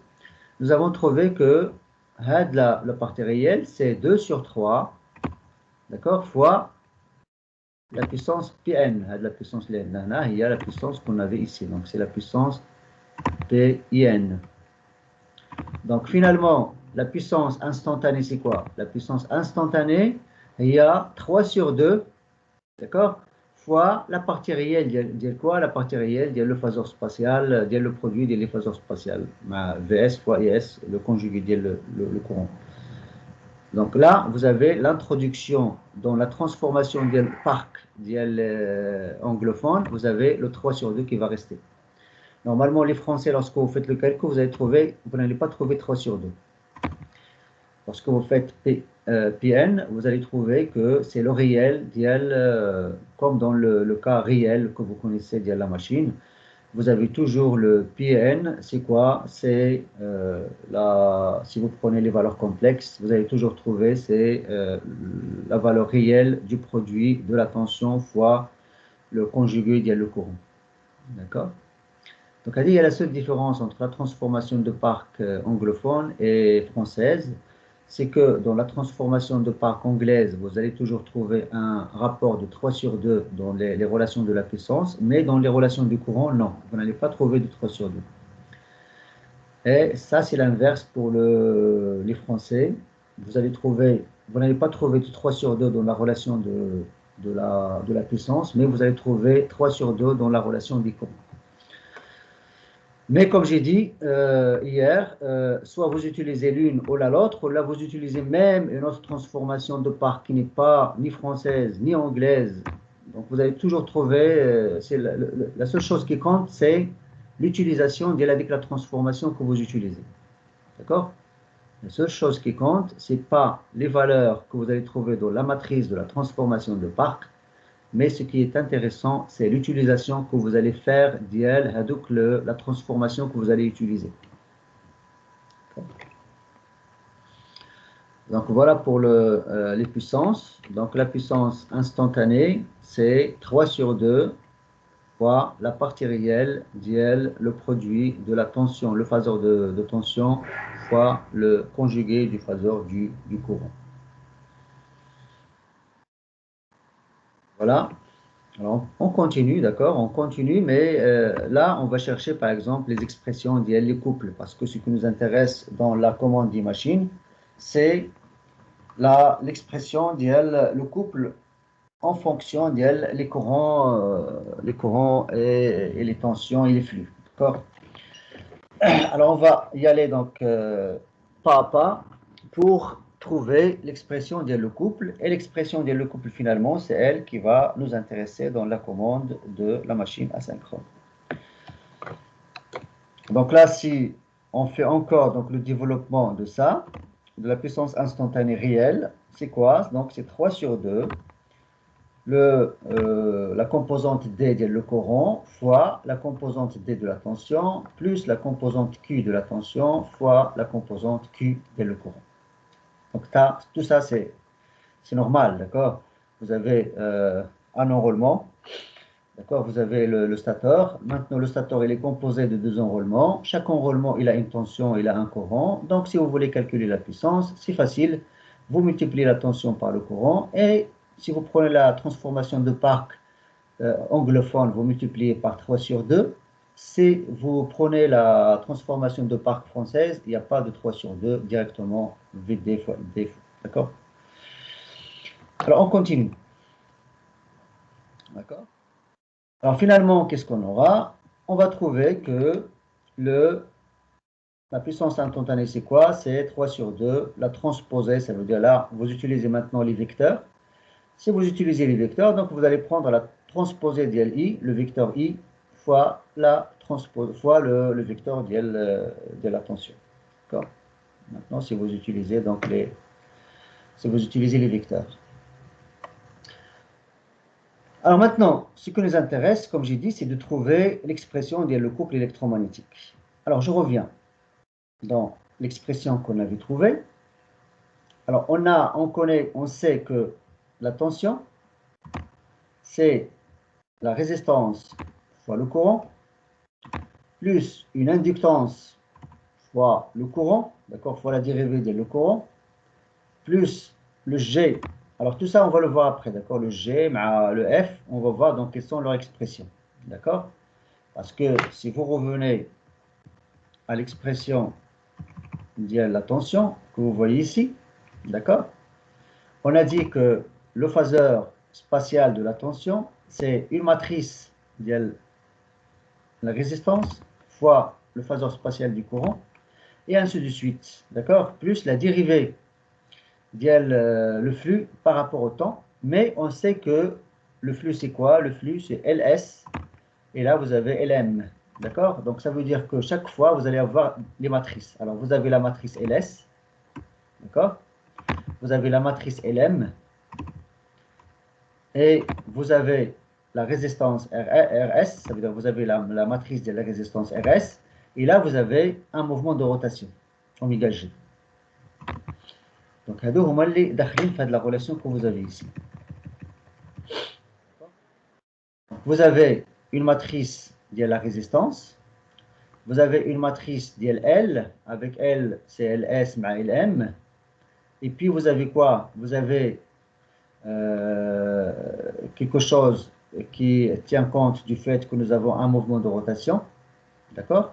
Nous avons trouvé que la partie réelle, c'est 2 sur 3, d'accord, fois la puissance Pn, la puissance Ln, il y a la puissance qu'on avait ici, donc c'est la puissance Pin. Donc finalement, la puissance instantanée, c'est quoi? La puissance instantanée, il y a 3 sur 2, d'accord, fois la partie réelle, dire quoi? La partie réelle, dire le phaseur spatial, dire le produit des phaseurs spatiales, Vs fois Is, le conjugué, dire le courant. Donc là, vous avez l'introduction dans la transformation du parc anglophone, vous avez le 3 sur 2 qui va rester. Normalement, les Français, lorsque vous faites le calcul, vous n'allez pas trouver 3 sur 2. Lorsque vous faites Pn, vous allez trouver que c'est le réel, comme dans le cas réel que vous connaissez de la machine. Vous avez toujours le Pn, c'est quoi? C'est si vous prenez les valeurs complexes, vous allez toujours trouver c'est la valeur réelle du produit de la tension fois le conjugué le courant. D'accord? Donc, il y a la seule différence entre la transformation de Park anglophone et française, c'est que dans la transformation de Park anglaise, vous allez toujours trouver un rapport de 3 sur 2 dans les relations de la puissance, mais dans les relations du courant, non, vous n'allez pas trouver de 3 sur 2. Et ça, c'est l'inverse pour les Français. Vous n'allez pas trouver de 3 sur 2 dans la relation de la puissance, mais vous allez trouver 3 sur 2 dans la relation du courant. Mais comme j'ai dit hier, soit vous utilisez l'une ou l'autre, ou là vous utilisez même une autre transformation de Park qui n'est pas ni française ni anglaise. Donc vous allez toujours trouver, la seule chose qui compte, c'est l'utilisation avec la transformation que vous utilisez. D'accord? La seule chose qui compte, ce n'est pas les valeurs que vous allez trouver dans la matrice de la transformation de Park, mais ce qui est intéressant, c'est l'utilisation que vous allez faire de la transformation que vous allez utiliser. Donc voilà pour les puissances. Donc la puissance instantanée, c'est 3 sur 2 fois la partie réelle dièle le produit de la tension, le phaseur de tension fois le conjugué du phaseur du courant. Voilà. Alors on continue, d'accord? On continue, mais là on va chercher par exemple les expressions dièle les couples, parce que ce qui nous intéresse dans la commande d'e-machine, c'est l'expression dièle le couple en fonction d'elle, les courants et les tensions et les flux. D'accord? Alors, on va y aller donc pas à pas pour trouver l'expression de le couple. Et l'expression de le couple, finalement, c'est elle qui va nous intéresser dans la commande de la machine asynchrone. Donc là, si on fait encore donc, le développement de ça, de la puissance instantanée réelle, c'est quoi? Donc, c'est 3 sur 2. La composante D de le courant fois la composante D de la tension plus la composante Q de la tension fois la composante Q de le courant. Donc tout ça c'est normal, d'accord? Vous avez un enroulement, d'accord? Vous avez le stator. Maintenant le stator il est composé de 2 enroulements. Chaque enroulement il a une tension, il a un courant. Donc si vous voulez calculer la puissance, c'est facile. Vous multipliez la tension par le courant et si vous prenez la transformation de Park anglophone, vous multipliez par 3 sur 2. Si vous prenez la transformation de Park française, il n'y a pas de 3 sur 2, directement VD fois D. D'accord? Alors, on continue. D'accord? Alors, finalement, qu'est-ce qu'on aura? On va trouver que la puissance instantanée, c'est quoi? C'est 3 sur 2. La transposée, ça veut dire là, vous utilisez maintenant les vecteurs. Si vous utilisez les vecteurs, donc vous allez prendre la transposée d'I, le vecteur I, fois le vecteur de la tension. D'accord? Maintenant, si vous utilisez donc les vecteurs. Alors maintenant, ce qui nous intéresse, comme j'ai dit, c'est de trouver l'expression le couple électromagnétique. Alors je reviens dans l'expression qu'on avait trouvée. Alors on sait que la tension, c'est la résistance fois le courant, plus une inductance fois le courant, d'accord, fois la dérivée de le courant, plus le G. Alors tout ça, on va le voir après, d'accord, le G, le F, on va voir donc quelles sont leurs expressions, d'accord? Parce que si vous revenez à l'expression de la tension que vous voyez ici, d'accord, on a dit que le phaseur spatial de la tension, c'est une matrice de la résistance fois le phaseur spatial du courant, et ainsi de suite, d'accord? Plus la dérivée le flux par rapport au temps, mais on sait que le flux c'est quoi? Le flux c'est LS, et là vous avez LM, d'accord? Donc ça veut dire que chaque fois vous allez avoir les matrices. Alors vous avez la matrice LS, d'accord? Vous avez la matrice LM, et vous avez la résistance RS, ça veut dire que vous avez la matrice de la résistance RS, et là vous avez un mouvement de rotation, oméga G. Donc, هادو هما اللي داخلين في هذه la relation que vous avez ici. Vous avez une matrice de la résistance, vous avez une matrice de L, avec L, c'est LS mais LM, et puis vous avez quoi? Vous avez quelque chose qui tient compte du fait que nous avons un mouvement de rotation, d'accord?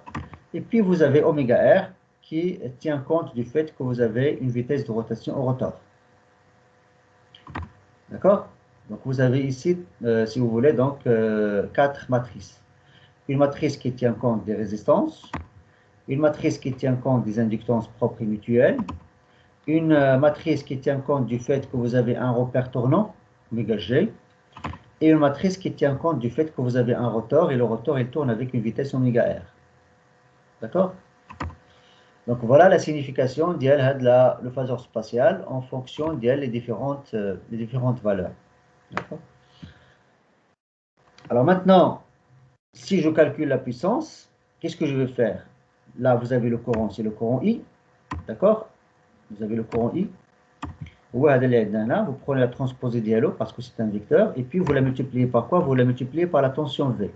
Et puis vous avez oméga R qui tient compte du fait que vous avez une vitesse de rotation au rotor. D'accord? Donc vous avez ici, si vous voulez, donc 4 matrices. Une matrice qui tient compte des résistances, une matrice qui tient compte des inductances propres et mutuelles, une matrice qui tient compte du fait que vous avez un repère tournant, oméga G, et une matrice qui tient compte du fait que vous avez un rotor, et le rotor il tourne avec une vitesse oméga R. D'accord? Donc voilà la signification de le phaseur spatial en fonction des différentes valeurs. D'accord? Alors maintenant, si je calcule la puissance, qu'est-ce que je vais faire? Là, vous avez le courant, c'est le courant I. D'accord? Vous avez le courant I. vous prenez la transposée dialo parce que c'est un vecteur, et puis vous la multipliez par quoi? Vous la multipliez par la tension V.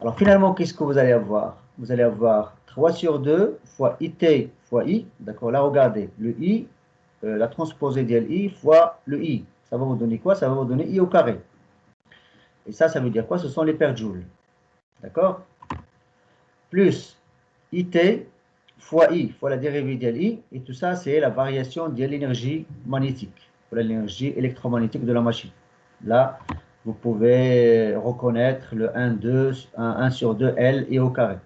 Alors finalement, qu'est-ce que vous allez avoir? Vous allez avoir 3 sur 2 fois IT fois I. D'accord, là regardez, le I, la transposée d'I fois le I. Ça va vous donner quoi? Ça va vous donner I au carré. Et ça veut dire quoi? Ce sont les perjoules. D'accord? Plus IT fois I fois la dérivée d'I. Et tout ça, c'est la variation de l'énergie magnétique, ou l'énergie électromagnétique de la machine. Là, vous pouvez reconnaître le 1 sur 2 L et au carré.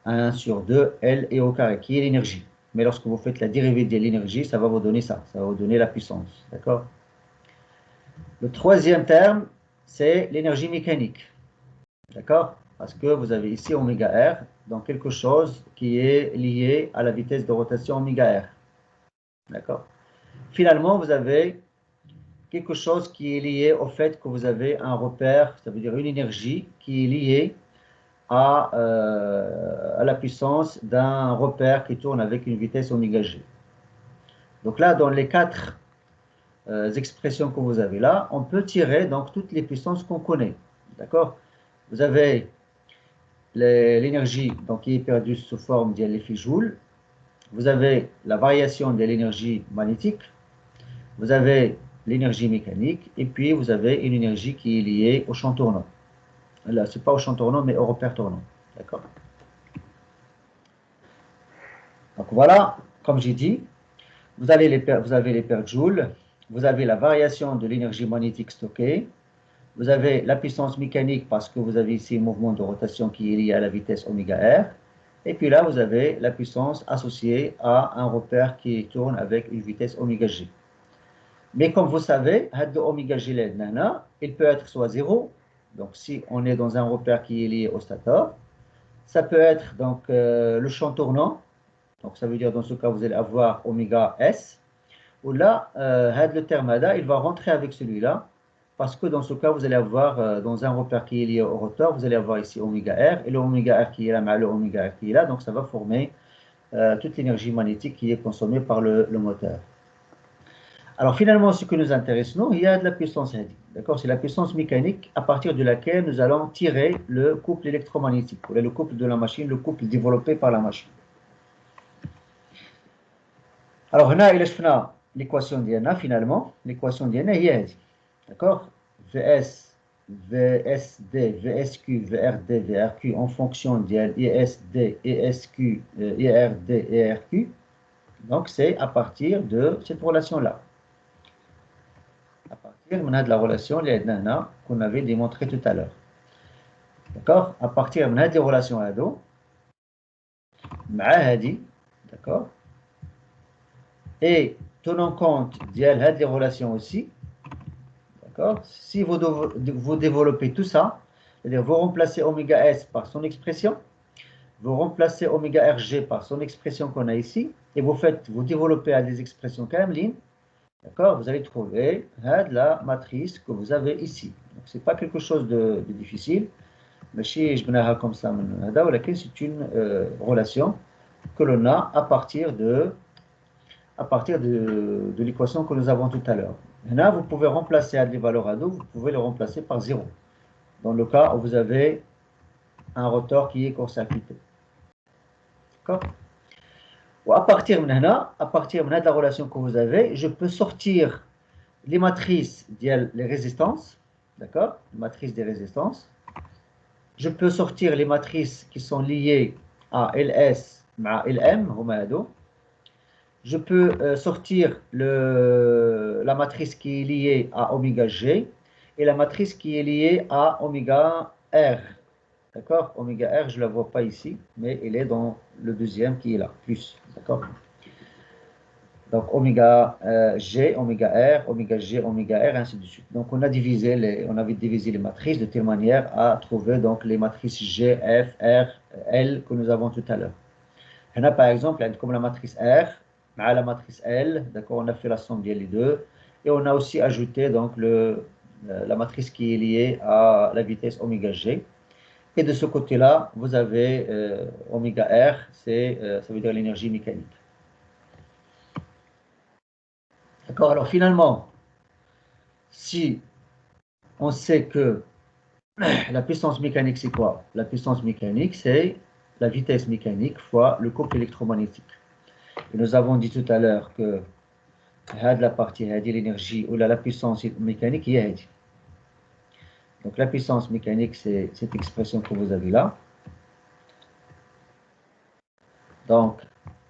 1 sur 2 L et au carré, qui est l'énergie. Mais lorsque vous faites la dérivée de l'énergie, ça va vous donner ça. Ça va vous donner la puissance. D'accord? Le troisième terme, c'est l'énergie mécanique. D'accord? Parce que vous avez ici oméga R dans quelque chose qui est lié à la vitesse de rotation oméga R. D'accord? Finalement, vous avez quelque chose qui est lié au fait que vous avez un repère, ça veut dire une énergie qui est liée à la puissance d'un repère qui tourne avec une vitesse oméga G. Donc là, dans les quatre expressions que vous avez là, on peut tirer donc toutes les puissances qu'on connaît. D'accord? Vous avez l'énergie qui est perdue sous forme de l'effet Joule. Vous avez la variation de l'énergie magnétique. Vous avez l'énergie mécanique. Et puis, vous avez une énergie qui est liée au champ tournant. Là, ce n'est pas au champ tournant, mais au repère tournant. D'accord? Donc voilà, comme j'ai dit, vous avez les paires Joule, vous avez la variation de l'énergie magnétique stockée, vous avez la puissance mécanique parce que vous avez ici un mouvement de rotation qui est lié à la vitesse oméga R, et puis là vous avez la puissance associée à un repère qui tourne avec une vitesse oméga G. Mais comme vous savez, oméga G, il peut être soit 0, donc si on est dans un repère qui est lié au stator, ça peut être donc le champ tournant. Donc, ça veut dire, dans ce cas, vous allez avoir oméga S. Ou là, le terme ADA, il va rentrer avec celui-là. Parce que dans ce cas, vous allez avoir, dans un repère qui est lié au rotor, vous allez avoir ici oméga R. Et le oméga R qui est là, mais le oméga R qui est là. Donc, ça va former toute l'énergie magnétique qui est consommée par le moteur. Alors, finalement, ce que nous intéresse, nous, il y a de la puissance Hadi. D'accord? C'est la puissance mécanique à partir de laquelle nous allons tirer le couple électromagnétique. Ou le couple de la machine, le couple développé par la machine. Alors, on a l'équation d'Iana, finalement. L'équation d'Iana, il y a, d'accord? VS, VSD, VSQ, VRD, VRQ en fonction d'ISD, ISQ, IRD, IRQ. Donc, c'est à partir de cette relation-là. À partir de la relation qu'on avait démontrée tout à l'heure. D'accord? À partir de des relations à dos, d'accord? Et tenant compte de relations aussi, d'accord? Si vous développez tout ça, c'est-à-dire vous remplacez oméga S par son expression, vous remplacez oméga RG par son expression qu'on a ici, et vous développez à des expressions kamlin, d'accord? Vous allez trouver la matrice que vous avez ici. Donc, ce n'est pas quelque chose de difficile, mais si je me comme ça, c'est une relation que l'on a à partir de l'équation que nous avons tout à l'heure. Là, vous pouvez remplacer des valeurs à 2, vous pouvez le remplacer par 0. Dans le cas où vous avez un rotor qui est court-circuité. D'accord? À partir de la relation que vous avez, je peux sortir les matrices les résistances. D'accord? Les matrices des résistances. Je peux sortir les matrices qui sont liées à LS à LM, je peux sortir la matrice qui est liée à oméga G et la matrice qui est liée à oméga R. D'accord? Oméga R, je ne la vois pas ici, mais elle est dans le deuxième qui est là, plus. D'accord? Donc oméga G, oméga R, oméga G, oméga R, ainsi de suite. Donc on avait divisé les matrices de telle manière à trouver donc les matrices G, F, R, L que nous avons tout à l'heure. On a par exemple, comme la matrice R, la matrice L, d'accord, on a fait la somme des deux, et on a aussi ajouté donc la matrice qui est liée à la vitesse oméga G. Et de ce côté-là, vous avez oméga R, ça veut dire l'énergie mécanique. D'accord? Alors finalement, si on sait que la puissance mécanique, c'est quoi? La puissance mécanique, c'est la vitesse mécanique fois le couple électromagnétique. Et nous avons dit tout à l'heure que la partie, l'énergie ou la puissance mécanique, donc la puissance mécanique, c'est cette expression que vous avez là. Donc,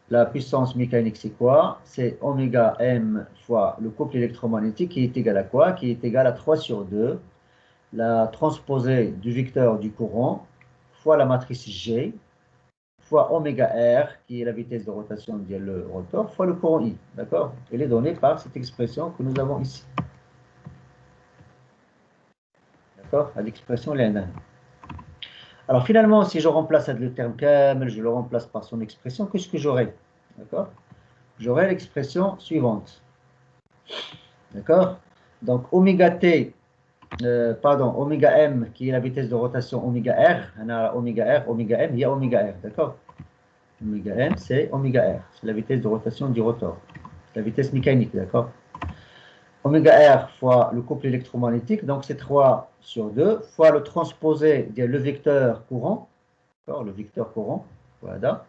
la puissance mécanique, c'est quoi? C'est oméga m fois le couple électromagnétique qui est égal à quoi? Qui est égal à 3 sur 2, la transposée du vecteur du courant, fois la matrice G, fois oméga r, qui est la vitesse de rotation de le rotor, fois le courant I. D'accord? Elle est donnée par cette expression que nous avons ici. D'accord? L'expression LN. Alors finalement, si je remplace le terme camel, je le remplace par son expression, qu'est-ce que j'aurai? D'accord? J'aurai l'expression suivante. D'accord? Donc oméga t, oméga m, qui est la vitesse de rotation oméga r, on a oméga r, oméga m, il y a oméga r. D'accord? Oméga m, c'est oméga r, c'est la vitesse de rotation du rotor, la vitesse mécanique. D'accord? Oméga r fois le couple électromagnétique, donc c'est 3 sur 2, fois le transposé, le vecteur courant, le vecteur courant, voilà,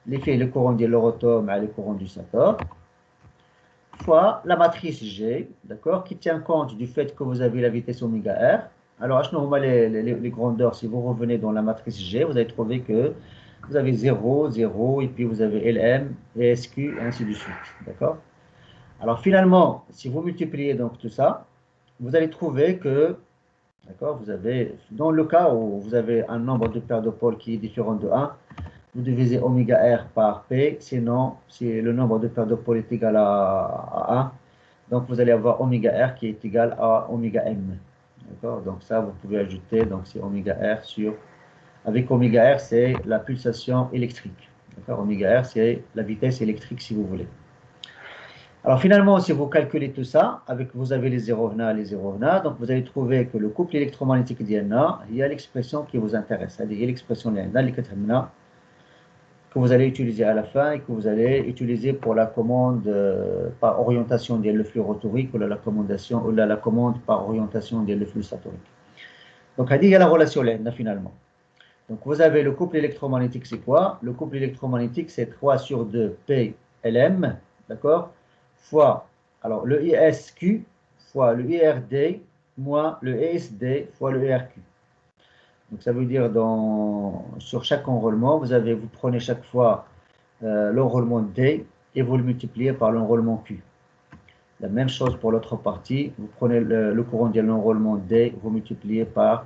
l'effet le courant de l'orotor mais le courant du sator, fois la matrice G, d'accord, qui tient compte du fait que vous avez la vitesse oméga r. Alors, les grandeurs, si vous revenez dans la matrice G, vous allez trouver que vous avez 0, 0, et puis vous avez Lm, et SQ, et ainsi de suite, d'accord? Alors finalement, si vous multipliez donc tout ça, vous allez trouver que, d'accord, vous avez, dans le cas où vous avez un nombre de paires de pôles qui est différent de 1, vous divisez oméga r par P, sinon, si le nombre de paires de pôles est égal à 1, donc vous allez avoir oméga r qui est égal à oméga m. D'accord? Donc ça, vous pouvez ajouter, donc c'est oméga r sur, avec oméga r, c'est la pulsation électrique. D'accord? Oméga r, c'est la vitesse électrique si vous voulez. Alors finalement, si vous calculez tout ça, vous avez les zéros là, les zéros là, donc vous allez trouver que le couple électromagnétique d'INA, il y a l'expression qui vous intéresse, c'est-à-dire l'expression que vous allez utiliser à la fin et que vous allez utiliser pour la commande par orientation le flux rotorique ou la commande par orientation le flux satorique. Donc il y a la relation là finalement. Donc vous avez le couple électromagnétique, c'est quoi? Le couple électromagnétique, c'est 3 sur 2 P Lm, d'accord? Fois, alors le ISQ fois le IRD moins le ESD fois le IRQ. Donc ça veut dire sur chaque enrôlement, vous prenez chaque fois l'enrôlement D et vous le multipliez par l'enrôlement Q. La même chose pour l'autre partie, vous prenez le courant de l'enrôlement D, vous multipliez par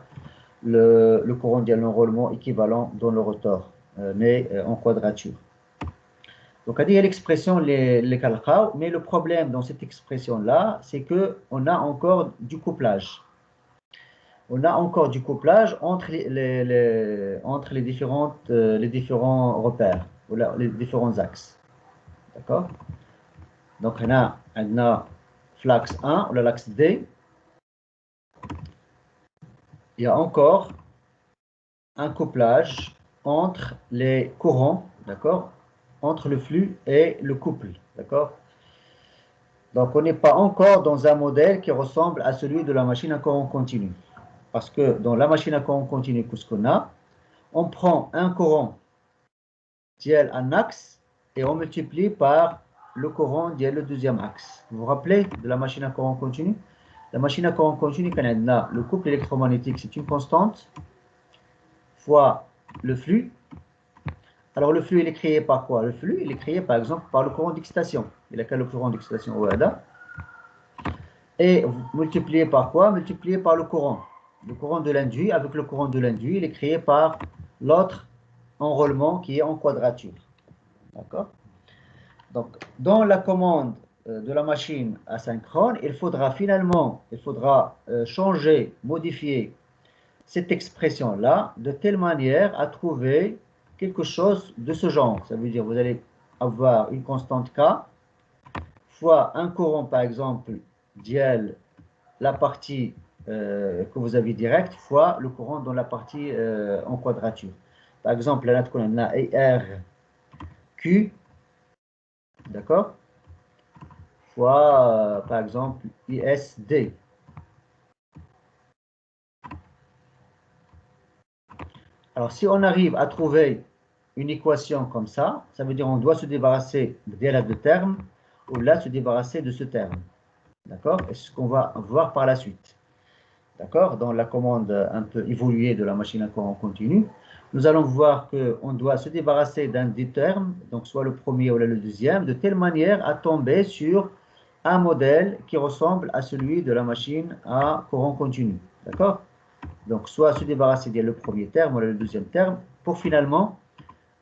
le courant de l'enrôlement équivalent dans le rotor, mais en quadrature. Donc, il y a l'expression les calcao, mais le problème dans cette expression-là, c'est qu'on a encore du couplage. On a encore du couplage entre les différents repères, ou les différents axes. D'accord? Donc, on a l'axe 1, ou l'axe D. Il y a encore un couplage entre les courants, d'accord, entre le flux et le couple, d'accord. Donc, on n'est pas encore dans un modèle qui ressemble à celui de la machine à courant continu. Parce que dans la machine à courant continu, qu'est-ce qu'on a? On prend un courant dièle un axe et on multiplie par le courant dièle le deuxième axe. Vous vous rappelez de la machine à courant continu? La machine à courant continu, le couple électromagnétique, c'est une constante fois le flux. Alors le flux, il est créé par quoi? Le flux, il est créé par exemple par le courant d'excitation. Il a quel courant d'excitation OADA? Et multiplié par quoi? Multiplié par le courant. Le courant de l'induit, avec le courant de l'induit, il est créé par l'autre enrôlement qui est en quadrature. D'accord? Donc, dans la commande de la machine asynchrone, il faudra changer, modifier cette expression-là de telle manière à trouver quelque chose de ce genre. Ça veut dire que vous allez avoir une constante K fois un courant, par exemple, dièle la partie que vous avez directe fois le courant dans la partie en quadrature. Par exemple, là, on a RQ, d'accord, fois, par exemple, ISD. Alors, si on arrive à trouver une équation comme ça veut dire qu'on doit se débarrasser de terme, ou là, se débarrasser de ce terme. D'accord? Et c'est ce qu'on va voir par la suite. D'accord? Dans la commande un peu évoluée de la machine à courant continu, nous allons voir qu'on doit se débarrasser d'un des termes, donc soit le premier ou le deuxième, de telle manière à tomber sur un modèle qui ressemble à celui de la machine à courant continu. D'accord? Donc, soit se débarrasser le premier terme ou le deuxième terme, pour finalement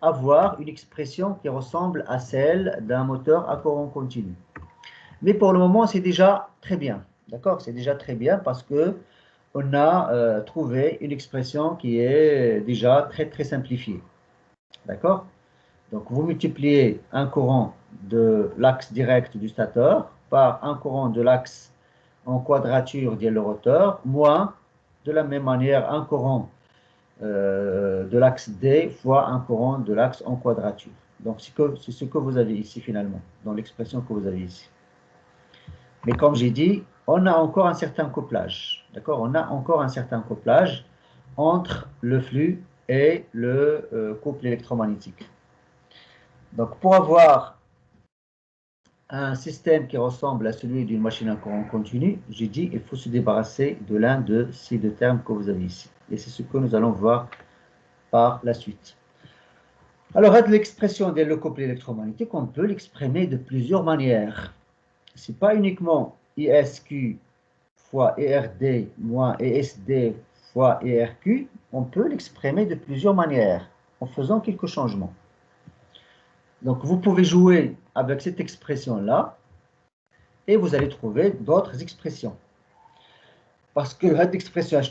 avoir une expression qui ressemble à celle d'un moteur à courant continu. Mais pour le moment, c'est déjà très bien. D'accord? C'est déjà très bien parce que on a trouvé une expression qui est déjà très, très simplifiée. D'accord? Donc, vous multipliez un courant de l'axe direct du stateur par un courant de l'axe en quadrature de le rotor, moins, de la même manière, un courant de l'axe D fois un courant de l'axe en quadrature. Donc, c'est ce que vous avez ici finalement, dans l'expression que vous avez ici. Mais comme j'ai dit, on a encore un certain couplage. D'accord? On a encore un certain couplage entre le flux et le couple électromagnétique. Donc, pour avoir un système qui ressemble à celui d'une machine à courant continu, j'ai dit qu'il faut se débarrasser de l'un de ces deux termes que vous avez ici. Et c'est ce que nous allons voir par la suite. Alors, l'expression de le couple électromagnétique, on peut l'exprimer de plusieurs manières. Ce n'est pas uniquement ISQ fois ERD moins ESD fois ERQ, on peut l'exprimer de plusieurs manières en faisant quelques changements. Donc, vous pouvez jouer avec cette expression-là et vous allez trouver d'autres expressions. Parce que l'expression,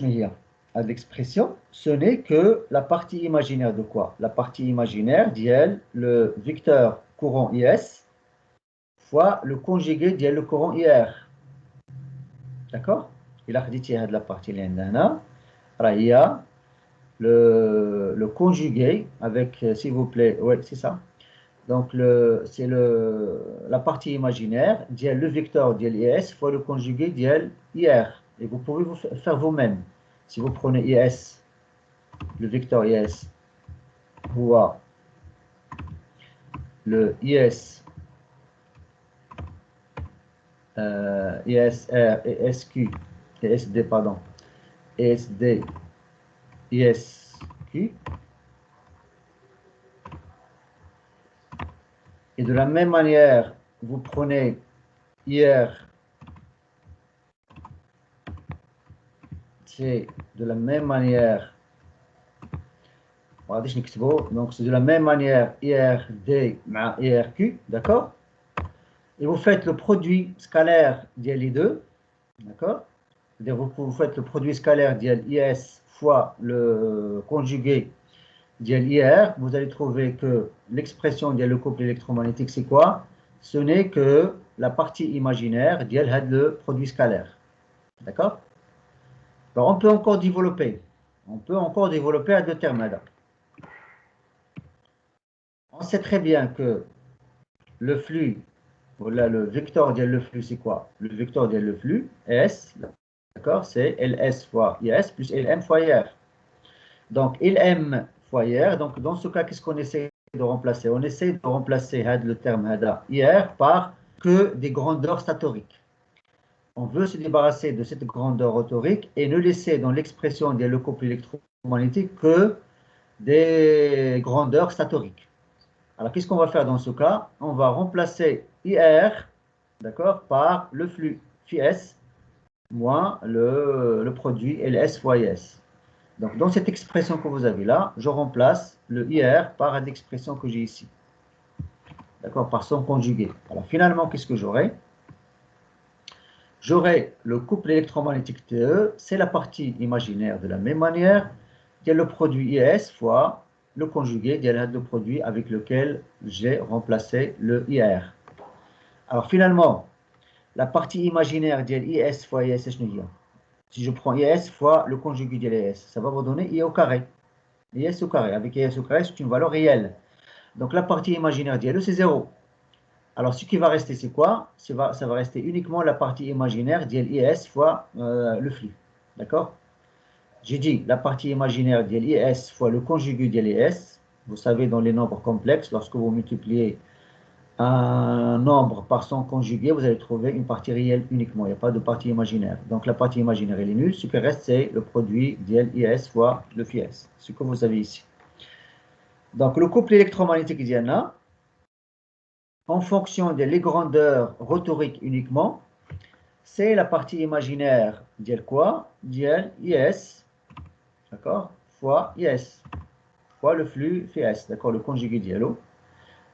ce n'est que la partie imaginaire de quoi? La partie imaginaire d'IL, le vecteur courant IS fois le conjugué d'IL, le courant IR. D'accord? Il a dit de la partie l'indana. Il y a le conjugué avec, s'il vous plaît, oui, c'est ça. Donc, c'est la partie imaginaire, d'IL le vecteur d'IL IS fois le conjugué d'IL IR. Et vous pouvez vous faire vous-même. Si vous prenez IS, le vecteur IS, fois le IS, ISR et SQ, et SD, pardon, SD, ISQ. Et de la même manière, vous prenez IR, c'est de la même manière, donc c'est de la même manière IRD ma IRQ, d'accord? Et vous faites le produit scalaire d'IL 2, d'accord? C'est-à-dire vous faites le produit scalaire d'IL IS fois le conjugué d'IL IR, vous allez trouver que l'expression d'IL le couple électromagnétique, c'est quoi? Ce n'est que la partie imaginaire d'IL had le produit scalaire. D'accord? Alors on peut encore développer. On peut encore développer à deux termes. On sait très bien que le flux, voilà, le vecteur d'IL le flux, c'est quoi? Le vecteur d'IL le flux, S, d'accord, c'est LS fois IS plus LM fois IR. Donc, LM fois IR, donc dans ce cas, qu'est-ce qu'on essaie de remplacer? On essaie de remplacer le terme IR par que des grandeurs statoriques. On veut se débarrasser de cette grandeur rotorique et ne laisser dans l'expression des couple électromagnétique que des grandeurs statoriques. Alors, qu'est-ce qu'on va faire dans ce cas? On va remplacer IR, d'accord, par le flux φs moins le produit LS fois IS. Donc, dans cette expression que vous avez là, je remplace le IR par l'expression que j'ai ici. D'accord, par son conjugué. Alors, finalement, qu'est-ce que j'aurai? J'aurai le couple électromagnétique TE, c'est la partie imaginaire de la même manière, il y a le produit IS fois le conjugué, il y a le produit avec lequel j'ai remplacé le IR. Alors, finalement, la partie imaginaire de IS fois IS, si je prends IS fois le conjugué de IS, ça va vous donner I au carré. IS au carré. Avec IS au carré, c'est une valeur réelle. Donc la partie imaginaire d'IL, c'est 0. Alors, ce qui va rester, c'est quoi? Ça va rester uniquement la partie imaginaire d'IS fois le flux. D'accord? J'ai dit la partie imaginaire d'IS fois le conjugué d'IS. Vous savez, dans les nombres complexes, lorsque vous multipliez un nombre par son conjugué, vous allez trouver une partie réelle uniquement. Il n'y a pas de partie imaginaire. Donc, la partie imaginaire, elle est nulle. Ce qui reste, c'est le produit d'IS fois le phi S. Ce que vous avez ici. Donc, le couple électromagnétique d'Iana, en fonction des grandeurs rhétoriques uniquement, c'est la partie imaginaire d'IL quoi? d'IL IS, d'accord? Fois IS, fois le flux phi S, d'accord? Le conjugué d'ILO.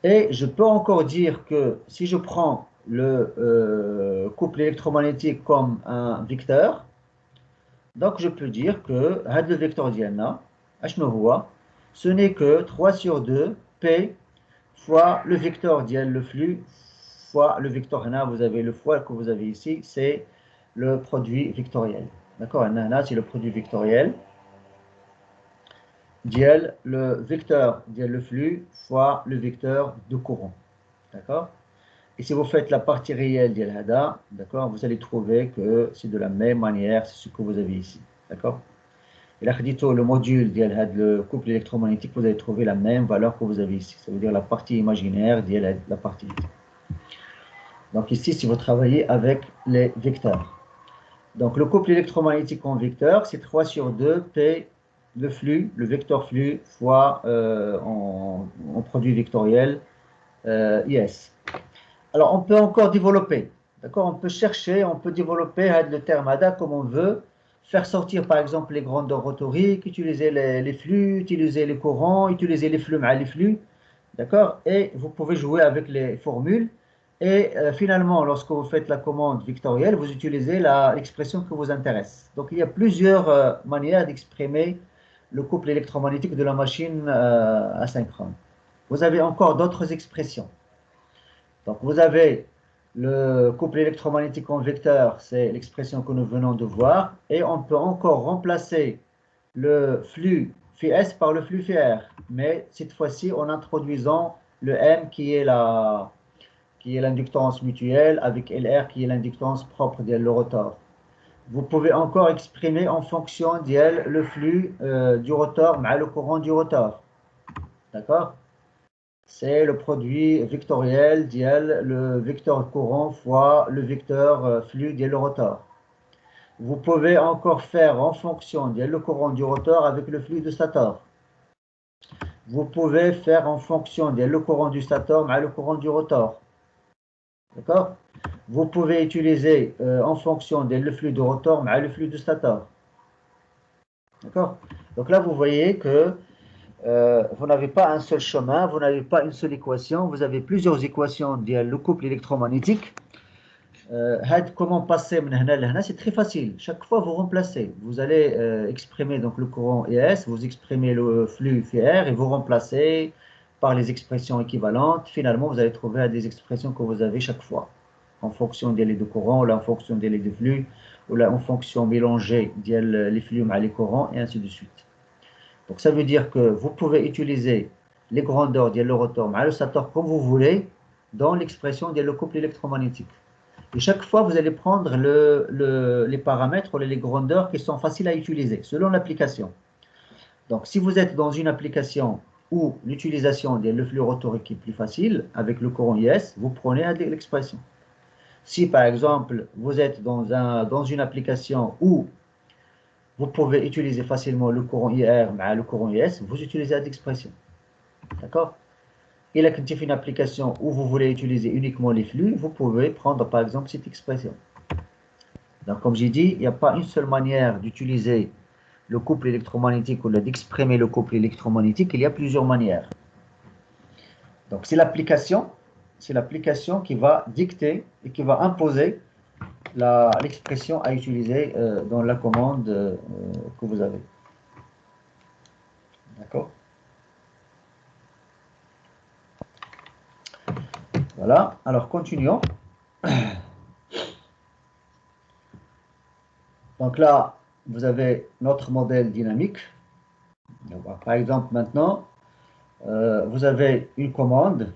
Et je peux encore dire que si je prends le couple électromagnétique comme un vecteur, donc je peux dire que le vecteur d'Iana, ce n'est que 3 sur 2 P fois le vecteur d'IL, le flux, fois le vecteur Hana, vous avez le fois que vous avez ici, c'est le produit vectoriel. D'accord? Hana, c'est le produit vectoriel. Diel, le vecteur, diel le flux, fois le vecteur de courant. D'accord? Et si vous faites la partie réelle diel hada, d'accord, vous allez trouver que c'est de la même manière, c'est ce que vous avez ici. D'accord? Et là, le module diel had, le couple électromagnétique, vous allez trouver la même valeur que vous avez ici. Ça veut dire la partie imaginaire diel la partie. Donc ici, si vous travaillez avec les vecteurs. Donc le couple électromagnétique en vecteur, c'est 3 sur 2 P, le flux, le vecteur flux, fois en produit vectoriel IS. Alors on peut encore développer, d'accord? On peut chercher, on peut développer le terme ADA comme on veut, faire sortir par exemple les grandeurs rhétoriques, utiliser les flux, utiliser les courants, utiliser les flux, les flux, d'accord? Et vous pouvez jouer avec les formules. Et finalement, lorsque vous faites la commande vectorielle, vous utilisez l'expression qui vous intéresse. Donc, il y a plusieurs manières d'exprimer le couple électromagnétique de la machine asynchrone. Vous avez encore d'autres expressions. Donc, vous avez le couple électromagnétique en vecteur, c'est l'expression que nous venons de voir. Et on peut encore remplacer le flux phi S par le flux phi R. Mais cette fois-ci, en introduisant le M qui est l'inductance mutuelle avec LR qui est l'inductance propre de le rotor. Vous pouvez encore exprimer en fonction de le flux du rotor mais le courant du rotor. D'accord? C'est le produit vectoriel d'IL, le vecteur courant fois le vecteur flux de le rotor. Vous pouvez encore faire en fonction de le courant du rotor avec le flux de stator. Vous pouvez faire en fonction de le courant du stator mais le courant du rotor. D'accord? Vous pouvez utiliser en fonction le flux de rotor mais le flux de stator. D'accord? Donc là, vous voyez que vous n'avez pas un seul chemin, vous n'avez pas une seule équation, vous avez plusieurs équations le couple électromagnétique. Comment passer c'est très facile. Chaque fois, vous remplacez. Vous allez exprimer donc le courant ES, vous exprimez le flux FR et vous remplacez par les expressions équivalentes. Finalement, vous allez trouver des expressions que vous avez chaque fois, en fonction des de courant, ou en fonction des de flux, ou là, en fonction mélangée des flux avec les courants, et ainsi de suite. Donc, ça veut dire que vous pouvez utiliser les grandeurs le rotor, le stator comme vous voulez, dans l'expression le couple électromagnétique. Et chaque fois, vous allez prendre les paramètres ou les grandeurs qui sont faciles à utiliser, selon l'application. Donc, si vous êtes dans une application où l'utilisation le flux rotorique est plus facile, avec le courant IS, vous prenez l'expression. Si, par exemple, vous êtes dans une application où vous pouvez utiliser facilement le courant IR mais le courant IS, vous utilisez l'expression. D'accord? Et là, quand il fait une application où vous voulez utiliser uniquement les flux, vous pouvez prendre par exemple cette expression. Donc, comme j'ai dit, il n'y a pas une seule manière d'utiliser le couple électromagnétique ou d'exprimer le couple électromagnétique, il y a plusieurs manières. Donc, c'est l'application qui va dicter et qui va imposer l'expression à utiliser dans la commande que vous avez. D'accord? Voilà, alors continuons. Donc là, vous avez notre modèle dynamique. Par exemple, maintenant, vous avez une commande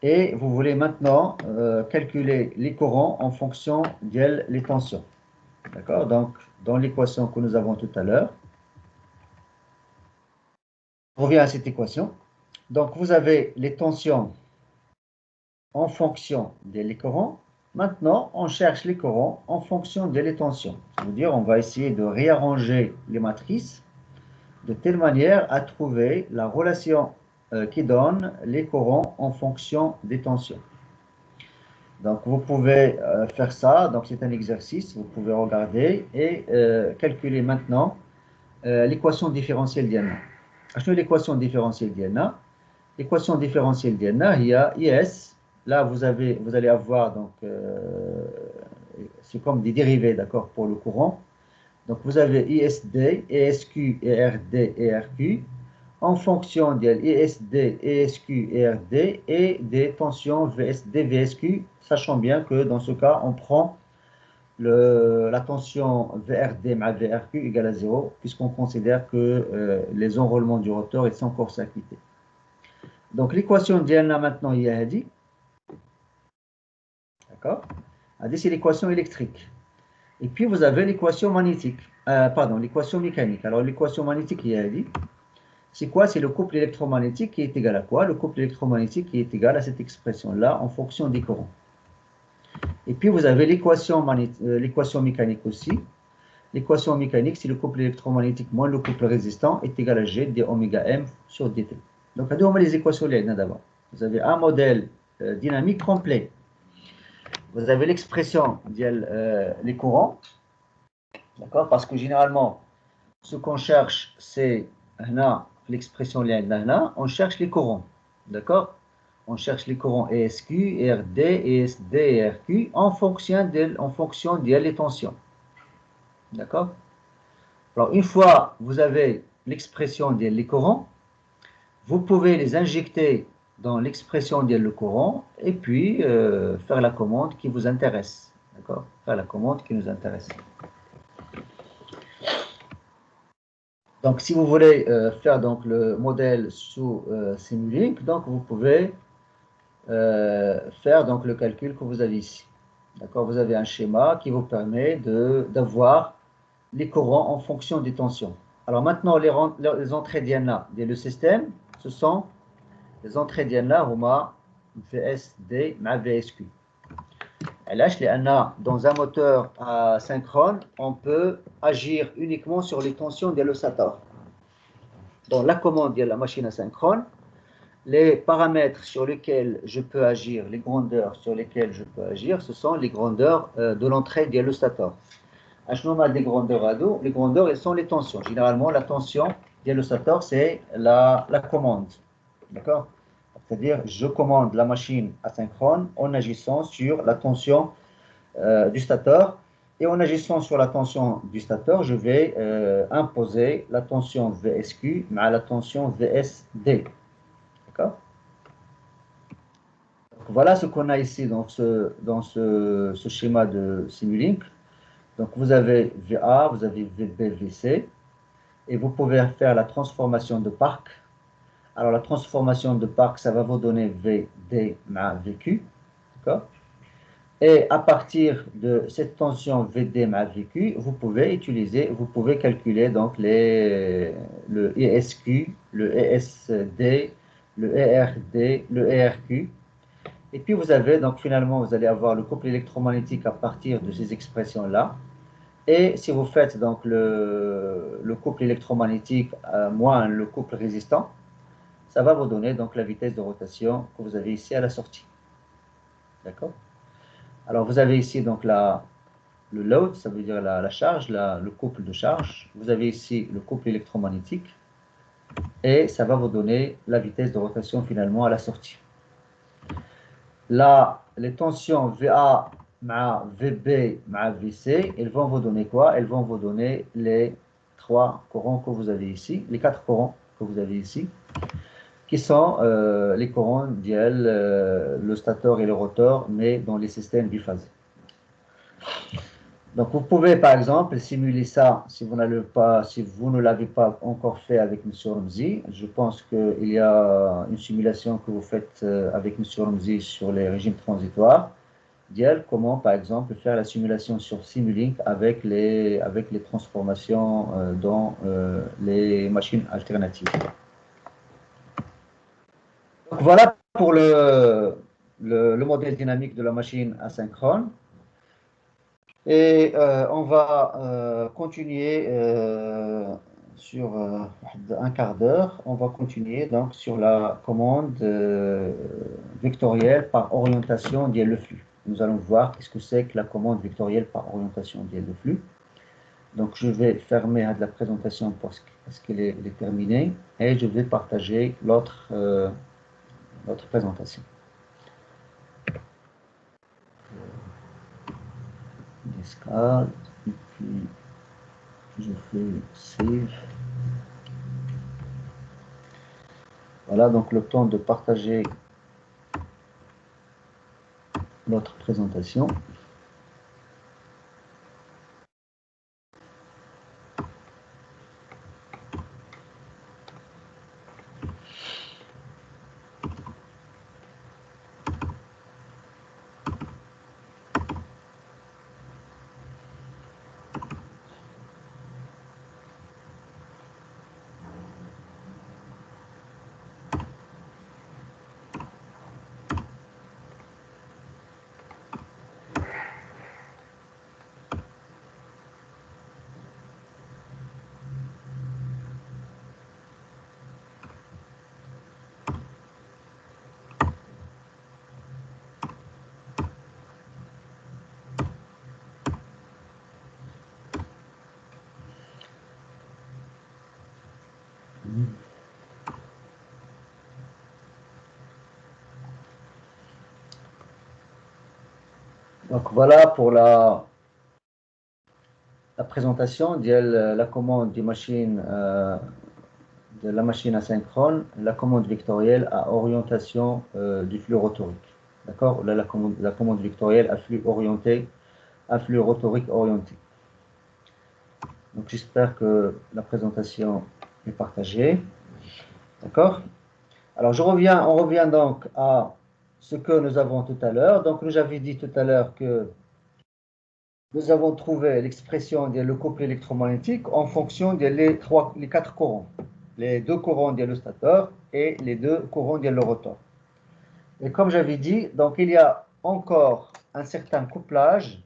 Et vous voulez maintenant calculer les courants en fonction des tensions. D'accord? Donc, dans l'équation que nous avons tout à l'heure, on revient à cette équation. Donc, vous avez les tensions en fonction des courants. Maintenant, on cherche les courants en fonction des tensions. C'est-à-dire, on va essayer de réarranger les matrices de telle manière à trouver la relation qui donne les courants en fonction des tensions. Donc, vous pouvez faire ça. Donc, c'est un exercice. Vous pouvez regarder et calculer maintenant l'équation différentielle d'Iana. L'équation différentielle d'Iana. L'équation différentielle d'Iana, il y a IS. Là, vous allez avoir, donc, c'est comme des dérivés, d'accord, pour le courant. Donc, vous avez ISD, ESQ, ERD, ERQ, en fonction de ISD, ESQ, ERD et des tensions VSD, VSQ, sachant bien que dans ce cas, on prend la tension VRD ma VRQ égale à 0, puisqu'on considère que les enroulements du rotor ils sont court-circuités. Donc, l'équation d'Iana maintenant, il y a dit, d'accord? C'est l'équation électrique. Et puis, vous avez l'équation magnétique, l'équation mécanique. Alors, l'équation magnétique, il y a dit, c'est quoi? C'est le couple électromagnétique qui est égal à quoi? Le couple électromagnétique qui est égal à cette expression-là en fonction des courants. Et puis, vous avez l'équation mécanique aussi. L'équation mécanique, c'est le couple électromagnétique moins le couple résistant est égal à G d oméga M sur dt. Donc, on va les équations d'abord. Vous avez un modèle dynamique complet. Vous avez l'expression les courants. D'accord? Parce que généralement, ce qu'on cherche, c'est l'expression on cherche les courants. D'accord? On cherche les courants ESQ, ERD, ESD et RQ en fonction des tensions. D'accord? Alors, une fois vous avez l'expression des courants, vous pouvez les injecter dans l'expression le courant et puis faire la commande qui vous intéresse. D'accord? Faire la commande qui nous intéresse. Donc, si vous voulez faire donc, le modèle sous Simulink, donc vous pouvez faire donc, le calcul que vous avez ici. D'accord? Vous avez un schéma qui vous permet d'avoir les courants en fonction des tensions. Alors maintenant, les entrées d'Iana le système, ce sont les entrées d'Iana Roma VSD ma VSQ. Dans un moteur asynchrone, on peut agir uniquement sur les tensions de l'oscillateur. Dans la commande de la machine asynchrone, les paramètres sur lesquels je peux agir, les grandeurs sur lesquelles je peux agir, ce sont les grandeurs de l'entrée de l'oscillateur. Des grandeurs à dos, les grandeurs, elles sont les tensions. Généralement, la tension de l'oscillateur, c'est la commande. D'accord? C'est-à-dire, je commande la machine asynchrone en agissant sur la tension du stateur. Et en agissant sur la tension du stateur, je vais imposer la tension VSQ à la tension VSD. D'accord? Voilà ce qu'on a ici dans ce schéma de Simulink. Donc, vous avez VA, vous avez VB, VC. Et vous pouvez faire la transformation de Park. Alors, la transformation de Park, ça va vous donner VD ma VQ. D'accord? Et à partir de cette tension VD ma VQ, vous pouvez calculer donc le ESQ, le ESD, le ERD, le ERQ. Et puis vous avez donc finalement, vous allez avoir le couple électromagnétique à partir de ces expressions-là. Et si vous faites donc le couple électromagnétique moins le couple résistant, ça va vous donner donc la vitesse de rotation que vous avez ici à la sortie. D'accord? Alors, vous avez ici donc le load, ça veut dire la charge, le couple de charge. Vous avez ici le couple électromagnétique. Et ça va vous donner la vitesse de rotation finalement à la sortie. Là, les tensions VA, VB, VC, elles vont vous donner quoi? Elles vont vous donner les 3 courants que vous avez ici, les 4 courants que vous avez ici, qui sont les courants le stateur et le rotor, mais dans les systèmes biphasés. Donc, vous pouvez, par exemple, simuler ça si vous ne l'avez pas encore fait avec M. Ramzi. Je pense qu'il y a une simulation que vous faites avec M. Ramzi sur les régimes transitoires. Comment, par exemple, faire la simulation sur Simulink avec les transformations dans les machines alternatives. Donc, voilà pour le modèle dynamique de la machine asynchrone. Et on va continuer sur un quart d'heure. On va continuer donc sur la commande vectorielle par orientation d'IL le flux. Nous allons voir qu'est-ce que c'est que la commande vectorielle par orientation d'IL le flux. Donc je vais fermer la présentation parce qu'elle est terminée et je vais partager l'autre présentation. Escale, et puis je fais save. Voilà donc le temps de partager notre présentation. Donc voilà pour la présentation de la commande de la machine asynchrone, la commande vectorielle à orientation du flux rotorique. D'accord? Là, la commande vectorielle à flux rotorique orienté. Donc j'espère que la présentation est partagée. D'accord? Alors on revient donc à ce que nous avons tout à l'heure. Donc nous avons dit tout à l'heure que nous avons trouvé l'expression le couple électromagnétique en fonction les quatre courants. Les deux courants le stateur et les deux courants le rotor. Et comme j'avais dit, donc il y a encore un certain couplage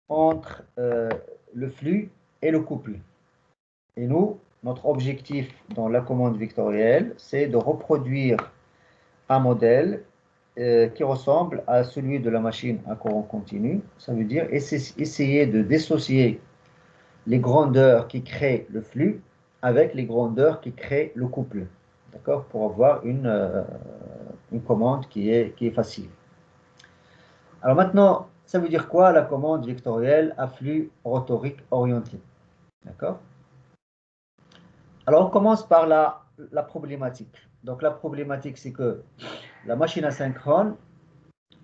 entre le flux et le couple. Et nous, notre objectif dans la commande vectorielle, c'est de reproduire un modèle qui ressemble à celui de la machine à courant continu. Ça veut dire essayer de dissocier les grandeurs qui créent le flux avec les grandeurs qui créent le couple. D'accord? Pour avoir une commande qui est facile. Alors maintenant, ça veut dire quoi la commande vectorielle à flux rotorique orienté? D'accord? Alors on commence par la problématique. Donc la problématique, c'est que la machine asynchrone,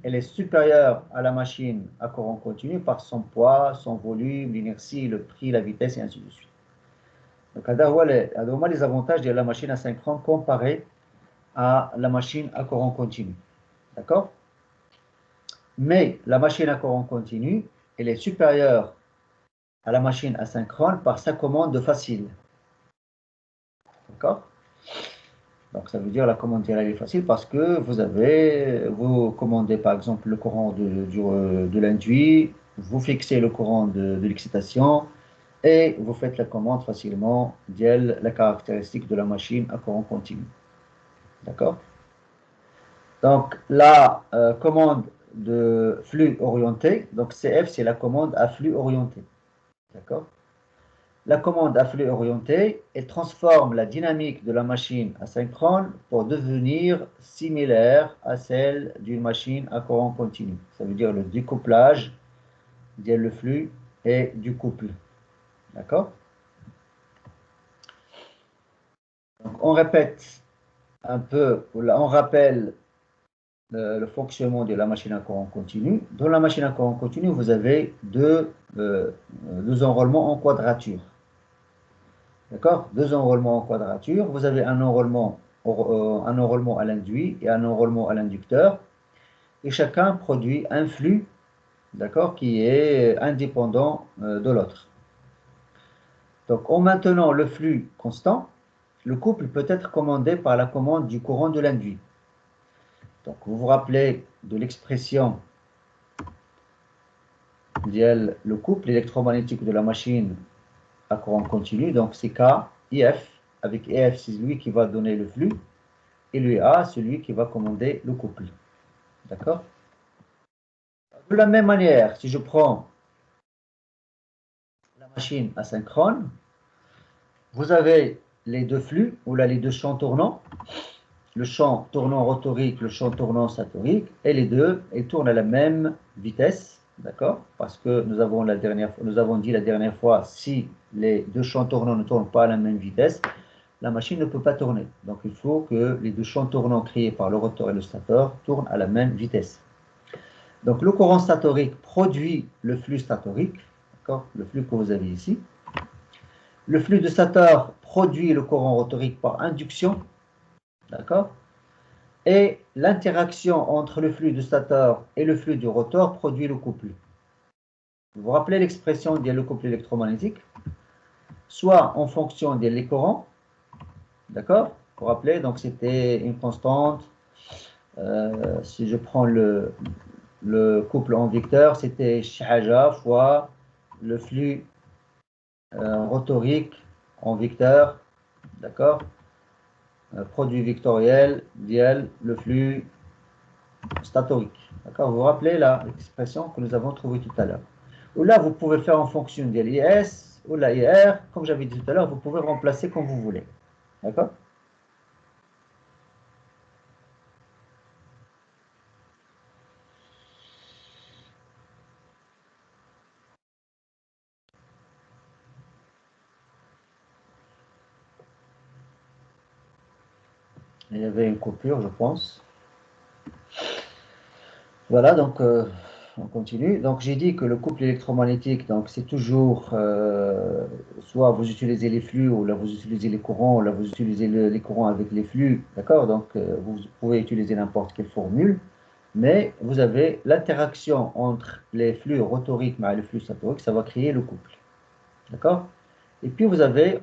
elle est supérieure à la machine à courant continu par son poids, son volume, l'inertie, le prix, la vitesse et ainsi de suite. Donc, les avantages de la machine asynchrone comparée à la machine à courant continu. D'accord? Mais la machine à courant continu, elle est supérieure à la machine asynchrone par sa commande facile. D'accord? Donc, ça veut dire la commande est facile parce que vous commandez par exemple le courant de l'induit, vous fixez le courant de l'excitation et vous faites la commande facilement via la caractéristique de la machine à courant continu. D'accord? Donc, la commande de flux orienté, donc CF, c'est la commande à flux orienté. D'accord? La commande à flux orienté, elle transforme la dynamique de la machine asynchrone pour devenir similaire à celle d'une machine à courant continu. Ça veut dire le découplage le flux et du couple. D'accord? Donc, on répète un peu, on rappelle le fonctionnement de la machine à courant continu. Dans la machine à courant continu, vous avez deux enrôlements en quadrature. D'accord? Deux enrôlements en quadrature. Vous avez un enrôlement à l'induit et un enrôlement à l'inducteur. Et chacun produit un flux, d'accord, qui est indépendant de l'autre. Donc, en maintenant le flux constant, le couple peut être commandé par la commande du courant de l'induit. Donc, vous vous rappelez de l'expression le couple électromagnétique de la machine à courant continu. Donc, c'est K, IF. Avec EF, c'est lui qui va donner le flux. Et lui A, celui qui va commander le couple. D'accord? De la même manière, si je prends la machine asynchrone, vous avez les deux flux, ou là les deux champs tournants, le champ tournant rotorique, le champ tournant statorique, et les deux, ils tournent à la même vitesse, d'accord? Parce que nous avons dit la dernière fois, si les deux champs tournants ne tournent pas à la même vitesse, la machine ne peut pas tourner. Donc il faut que les deux champs tournants créés par le rotor et le stator tournent à la même vitesse. Donc le courant statorique produit le flux statorique, d'accord? Le flux que vous avez ici. Le flux de stator produit le courant rotorique par induction, d'accord? Et l'interaction entre le flux de stator et le flux du rotor produit le couple. Vous vous rappelez l'expression le couple électromagnétique? Soit en fonction des courants, d'accord? Vous vous rappelez, donc c'était une constante. Si je prends le couple en vecteur, c'était Shahaja fois le flux rotorique en vecteur, d'accord? Produit vectoriel, dial, le flux statorique. D'accord? Vous vous rappelez l'expression que nous avons trouvée tout à l'heure. Ou là, vous pouvez faire en fonction de l'IS ou la IR. Comme j'avais dit tout à l'heure, vous pouvez remplacer comme vous voulez. D'accord? Il y avait une coupure, je pense. Voilà, donc on continue. Donc j'ai dit que le couple électromagnétique, donc c'est toujours soit vous utilisez les flux, ou là vous utilisez les courants, ou là vous utilisez les courants avec les flux, d'accord? Donc vous pouvez utiliser n'importe quelle formule, mais vous avez l'interaction entre les flux rotoriques et les flux statoriques, ça va créer le couple, d'accord? Et puis vous avez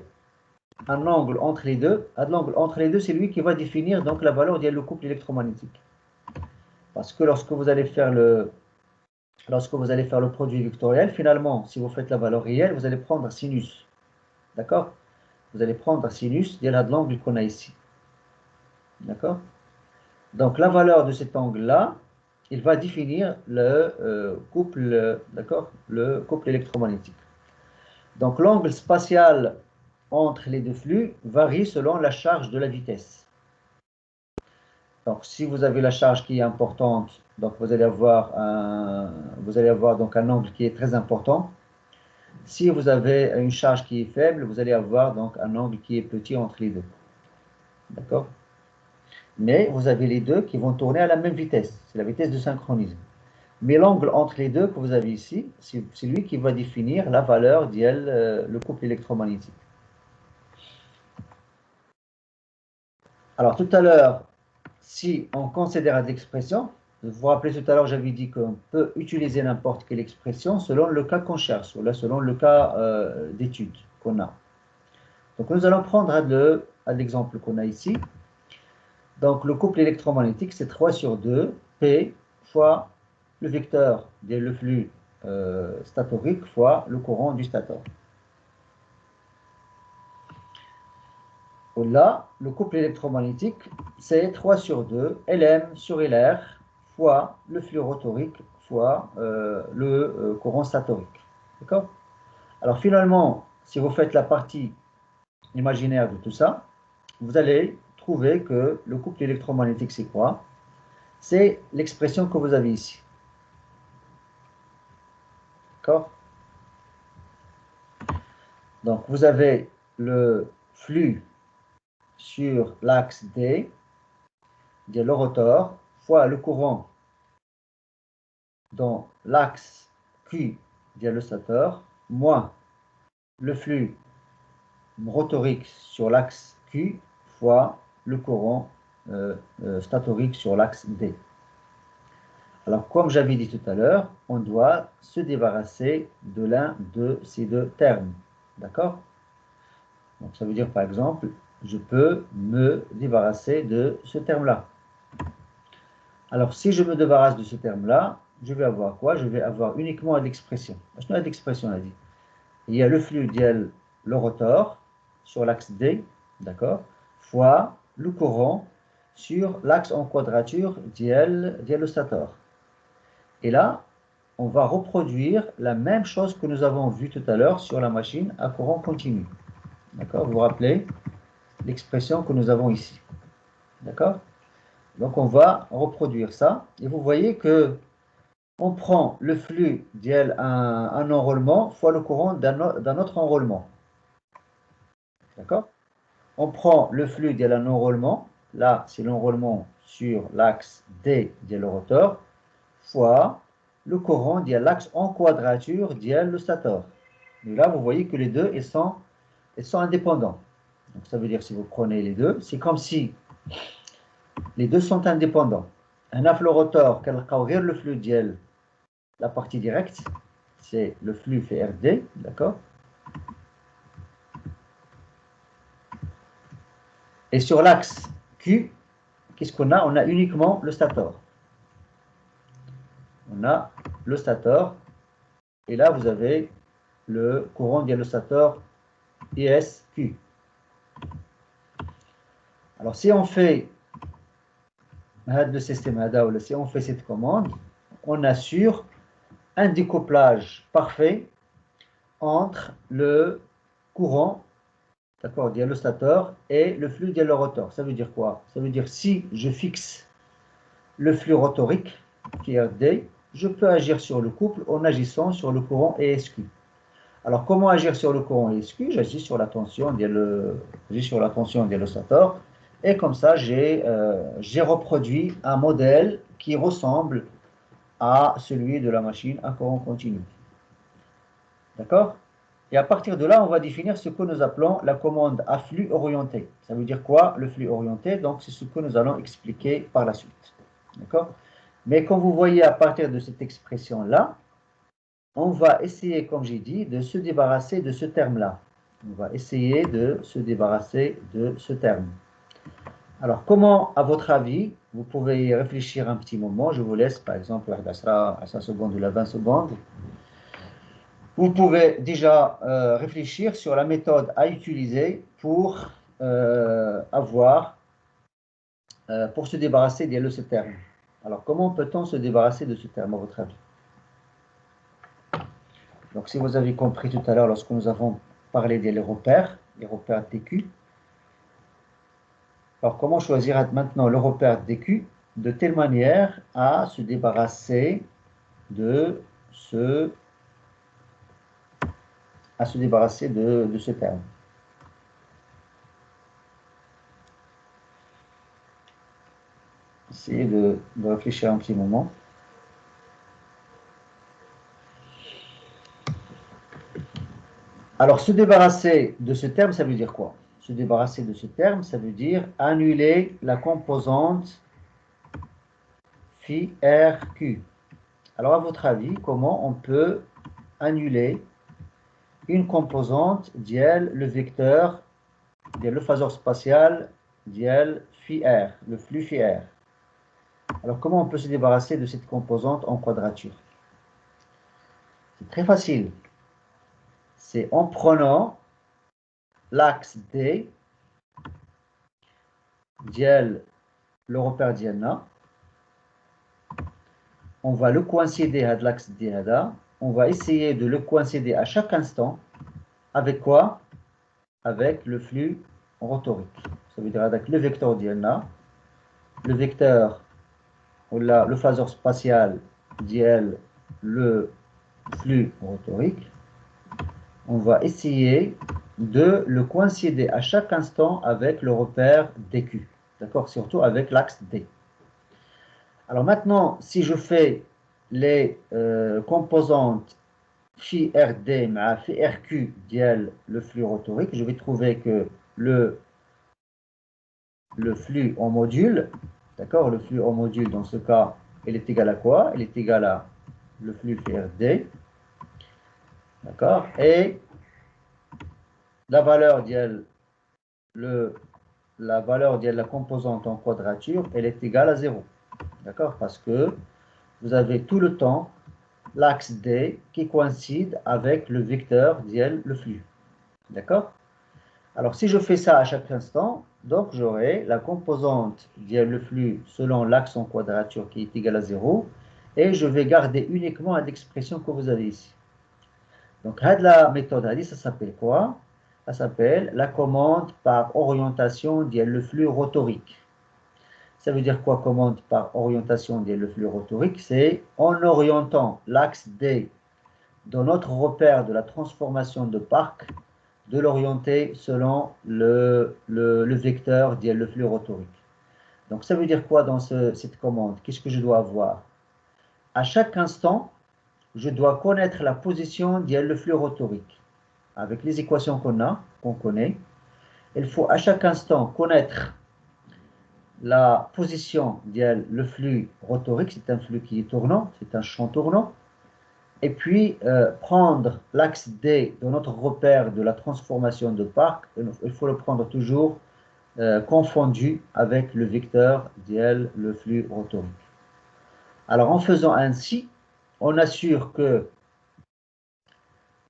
un angle entre les deux. L'angle entre les deux, c'est lui qui va définir donc la valeur du couple électromagnétique. Parce que lorsque vous allez faire le produit vectoriel, finalement, si vous faites la valeur réelle, vous allez prendre un sinus. D'accord? Vous allez prendre un sinus de l'angle qu'on a ici. D'accord? Donc, la valeur de cet angle-là, il va définir le couple, d'accord? Le couple électromagnétique. Donc, l'angle spatial entre les deux flux varie selon la charge de la vitesse. Donc, si vous avez la charge qui est importante, donc vous allez avoir donc un angle qui est très important. Si vous avez une charge qui est faible, vous allez avoir donc un angle qui est petit entre les deux. D'accord? Mais vous avez les deux qui vont tourner à la même vitesse. C'est la vitesse de synchronisme. Mais l'angle entre les deux que vous avez ici, c'est lui qui va définir la valeur le couple électromagnétique. Alors tout à l'heure, si on considère l'expression, vous vous rappelez tout à l'heure, j'avais dit qu'on peut utiliser n'importe quelle expression selon le cas qu'on cherche, ou là, selon le cas d'étude qu'on a. Donc nous allons prendre l'exemple qu'on a ici. Donc le couple électromagnétique, c'est 3 sur 2, P fois le vecteur, le flux statorique fois le courant du stator. Là, le couple électromagnétique, c'est 3 sur 2, Lm sur Lr, fois le flux rotorique, fois le courant statorique. D'accord? Alors finalement, si vous faites la partie imaginaire de tout ça, vous allez trouver que le couple électromagnétique, c'est quoi? C'est l'expression que vous avez ici. D'accord? Donc vous avez le flux sur l'axe D, le rotor, fois le courant dans l'axe Q le stateur, moins le flux rotorique sur l'axe Q fois le courant statorique sur l'axe D. Alors, comme j'avais dit tout à l'heure, on doit se débarrasser de l'un de ces deux termes. D'accord? Donc, ça veut dire, par exemple, je peux me débarrasser de ce terme-là. Alors, si je me débarrasse de ce terme-là, je vais avoir quoi? Je vais avoir uniquement l'expression. Parce qu'on a l'expression, on a dit. Il y a le flux dial le rotor sur l'axe D, d'accord, fois le courant sur l'axe en quadrature dial le stator. Et là, on va reproduire la même chose que nous avons vu tout à l'heure sur la machine à courant continu. D'accord? Vous vous rappelez l'expression que nous avons ici. D'accord? Donc, on va reproduire ça. Et vous voyez que on prend le flux d'un enrôlement fois le courant d'un autre enrôlement. D'accord? On prend le flux d'un enrôlement. Là, c'est l'enrôlement sur l'axe D le rotor fois le courant l'axe en quadrature le stator. Et là, vous voyez que les deux, ils sont indépendants. Donc, ça veut dire, si vous prenez les deux, c'est comme si les deux sont indépendants. Un affle rotor, le flux la partie directe, c'est le flux fait RD, d'accord? Et sur l'axe Q, qu'est-ce qu'on a? On a uniquement le stator. On a le stator, et là, vous avez le courant le stator ISQ. Alors, si on fait le système si on fait cette commande, on assure un découplage parfait entre le courant, d'accord, le stator et le flux le rotor. Ça veut dire quoi? Ça veut dire si je fixe le flux rotorique qui est D, je peux agir sur le couple en agissant sur le courant ESQ. Alors, comment agir sur le courant ESQ? J'agis sur la tension le stator. Et comme ça, j'ai reproduit un modèle qui ressemble à celui de la machine à courant continu. D'accord? Et à partir de là, on va définir ce que nous appelons la commande à flux orienté. Ça veut dire quoi, le flux orienté? Donc, c'est ce que nous allons expliquer par la suite. D'accord? Mais comme vous voyez, à partir de cette expression-là, on va essayer, comme j'ai dit, de se débarrasser de ce terme-là. On va essayer de se débarrasser de ce terme. Alors, comment, à votre avis, vous pouvez y réfléchir un petit moment. Je vous laisse, par exemple, à 5 secondes ou la 20 secondes. Vous pouvez déjà réfléchir sur la méthode à utiliser pour pour se débarrasser de ce terme. Alors, comment peut-on se débarrasser de ce terme, à votre avis? Donc, si vous avez compris tout à l'heure, lorsque nous avons parlé des repères TQ, alors comment choisir maintenant le repère DQ de telle manière à se débarrasser de ce terme? Essayez de réfléchir un petit moment. Alors, se débarrasser de ce terme, ça veut dire quoi? Se débarrasser de ce terme, ça veut dire annuler la composante phi RQ. Alors, à votre avis, comment on peut annuler une composante dièle le vecteur, le phasor spatial dièle phi R, le flux phi R? Alors, comment on peut se débarrasser de cette composante en quadrature? C'est très facile. C'est en prenant l'axe D, dièle le repère diana, on va le coïncider à l'axe D, on va essayer de le coïncider à chaque instant avec quoi? Avec le flux rotorique. Ça veut dire avec le vecteur diana, le vecteur, ou le phasor spatial dièle le flux rotorique. On va essayer de le coïncider à chaque instant avec le repère DQ. D'accord? Surtout avec l'axe D. Alors maintenant, si je fais les composantes phi RD مع phi RQ ديال le flux rotorique, je vais trouver que le flux en module, d'accord, le flux en module dans ce cas, il est égal à quoi? Il est égal à le flux phi RD, d'accord, et la valeur de la composante en quadrature, elle est égale à 0, d'accord, parce que vous avez tout le temps l'axe D qui coïncide avec le vecteur diel le flux. D'accord? Alors, si je fais ça à chaque instant, donc j'aurai la composante diel le flux selon l'axe en quadrature qui est égal à 0, et je vais garder uniquement l'expression que vous avez ici. Donc, la méthode, ça s'appelle quoi? Ça s'appelle la commande par orientation diel le flux rotorique. Ça veut dire quoi, commande par orientation diel le flux rotorique? C'est en orientant l'axe D dans notre repère de la transformation de Park, de l'orienter selon le vecteur diel le flux rotorique. Donc ça veut dire quoi dans cette commande? Qu'est-ce que je dois avoir? À chaque instant, je dois connaître la position diel le flux rotorique. Avec les équations qu'on connaît, il faut à chaque instant connaître la position diel le flux rotorique, c'est un flux qui est tournant, c'est un champ tournant, et puis prendre l'axe D de notre repère de la transformation de Park, il faut le prendre toujours confondu avec le vecteur diel le flux rotorique. Alors en faisant ainsi, on assure que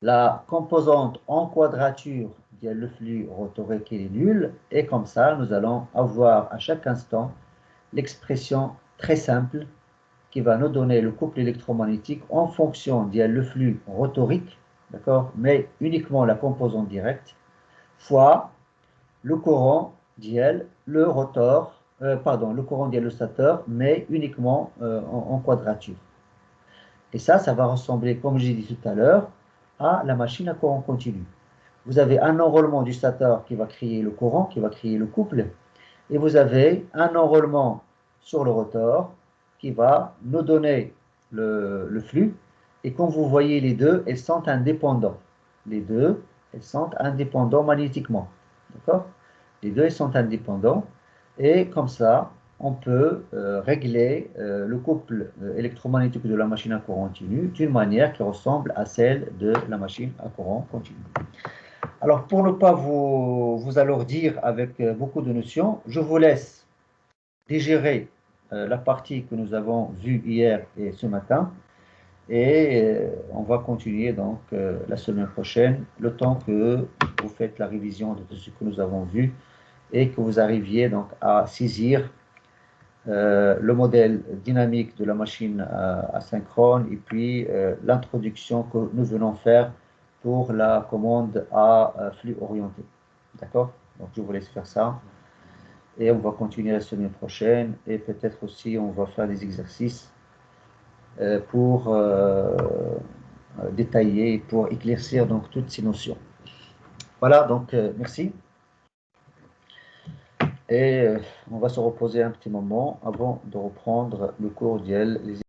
la composante en quadrature diel le flux rotorique est nulle, et comme ça nous allons avoir à chaque instant l'expression très simple qui va nous donner le couple électromagnétique en fonction diel le flux rotorique, d'accord, mais uniquement la composante directe, fois le courant diel le rotor, le courant diel le stateur, mais uniquement en quadrature. Et ça va ressembler, comme j'ai dit tout à l'heure, à la machine à courant continu. Vous avez un enrôlement du stateur qui va créer le courant, qui va créer le couple, et vous avez un enrôlement sur le rotor qui va nous donner le flux. Et comme vous voyez, les deux, elles sont indépendants. Les deux, elles sont indépendants magnétiquement. D'accord? Les deux, elles sont indépendants. Et comme ça, on peut régler le couple électromagnétique de la machine à courant continu d'une manière qui ressemble à celle de la machine à courant continu. Alors, pour ne pas vous alourdir avec beaucoup de notions, je vous laisse digérer la partie que nous avons vue hier et ce matin. Et on va continuer donc la semaine prochaine, le temps que vous faites la révision de tout ce que nous avons vu et que vous arriviez donc à saisir le modèle dynamique de la machine asynchrone et puis l'introduction que nous venons faire pour la commande à flux orienté. D'accord? Donc je vous laisse faire ça. Et on va continuer la semaine prochaine. Et peut-être aussi on va faire des exercices pour détailler, pour éclaircir donc toutes ces notions. Voilà, donc merci. Et on va se reposer un petit moment avant de reprendre le cours d'IEL.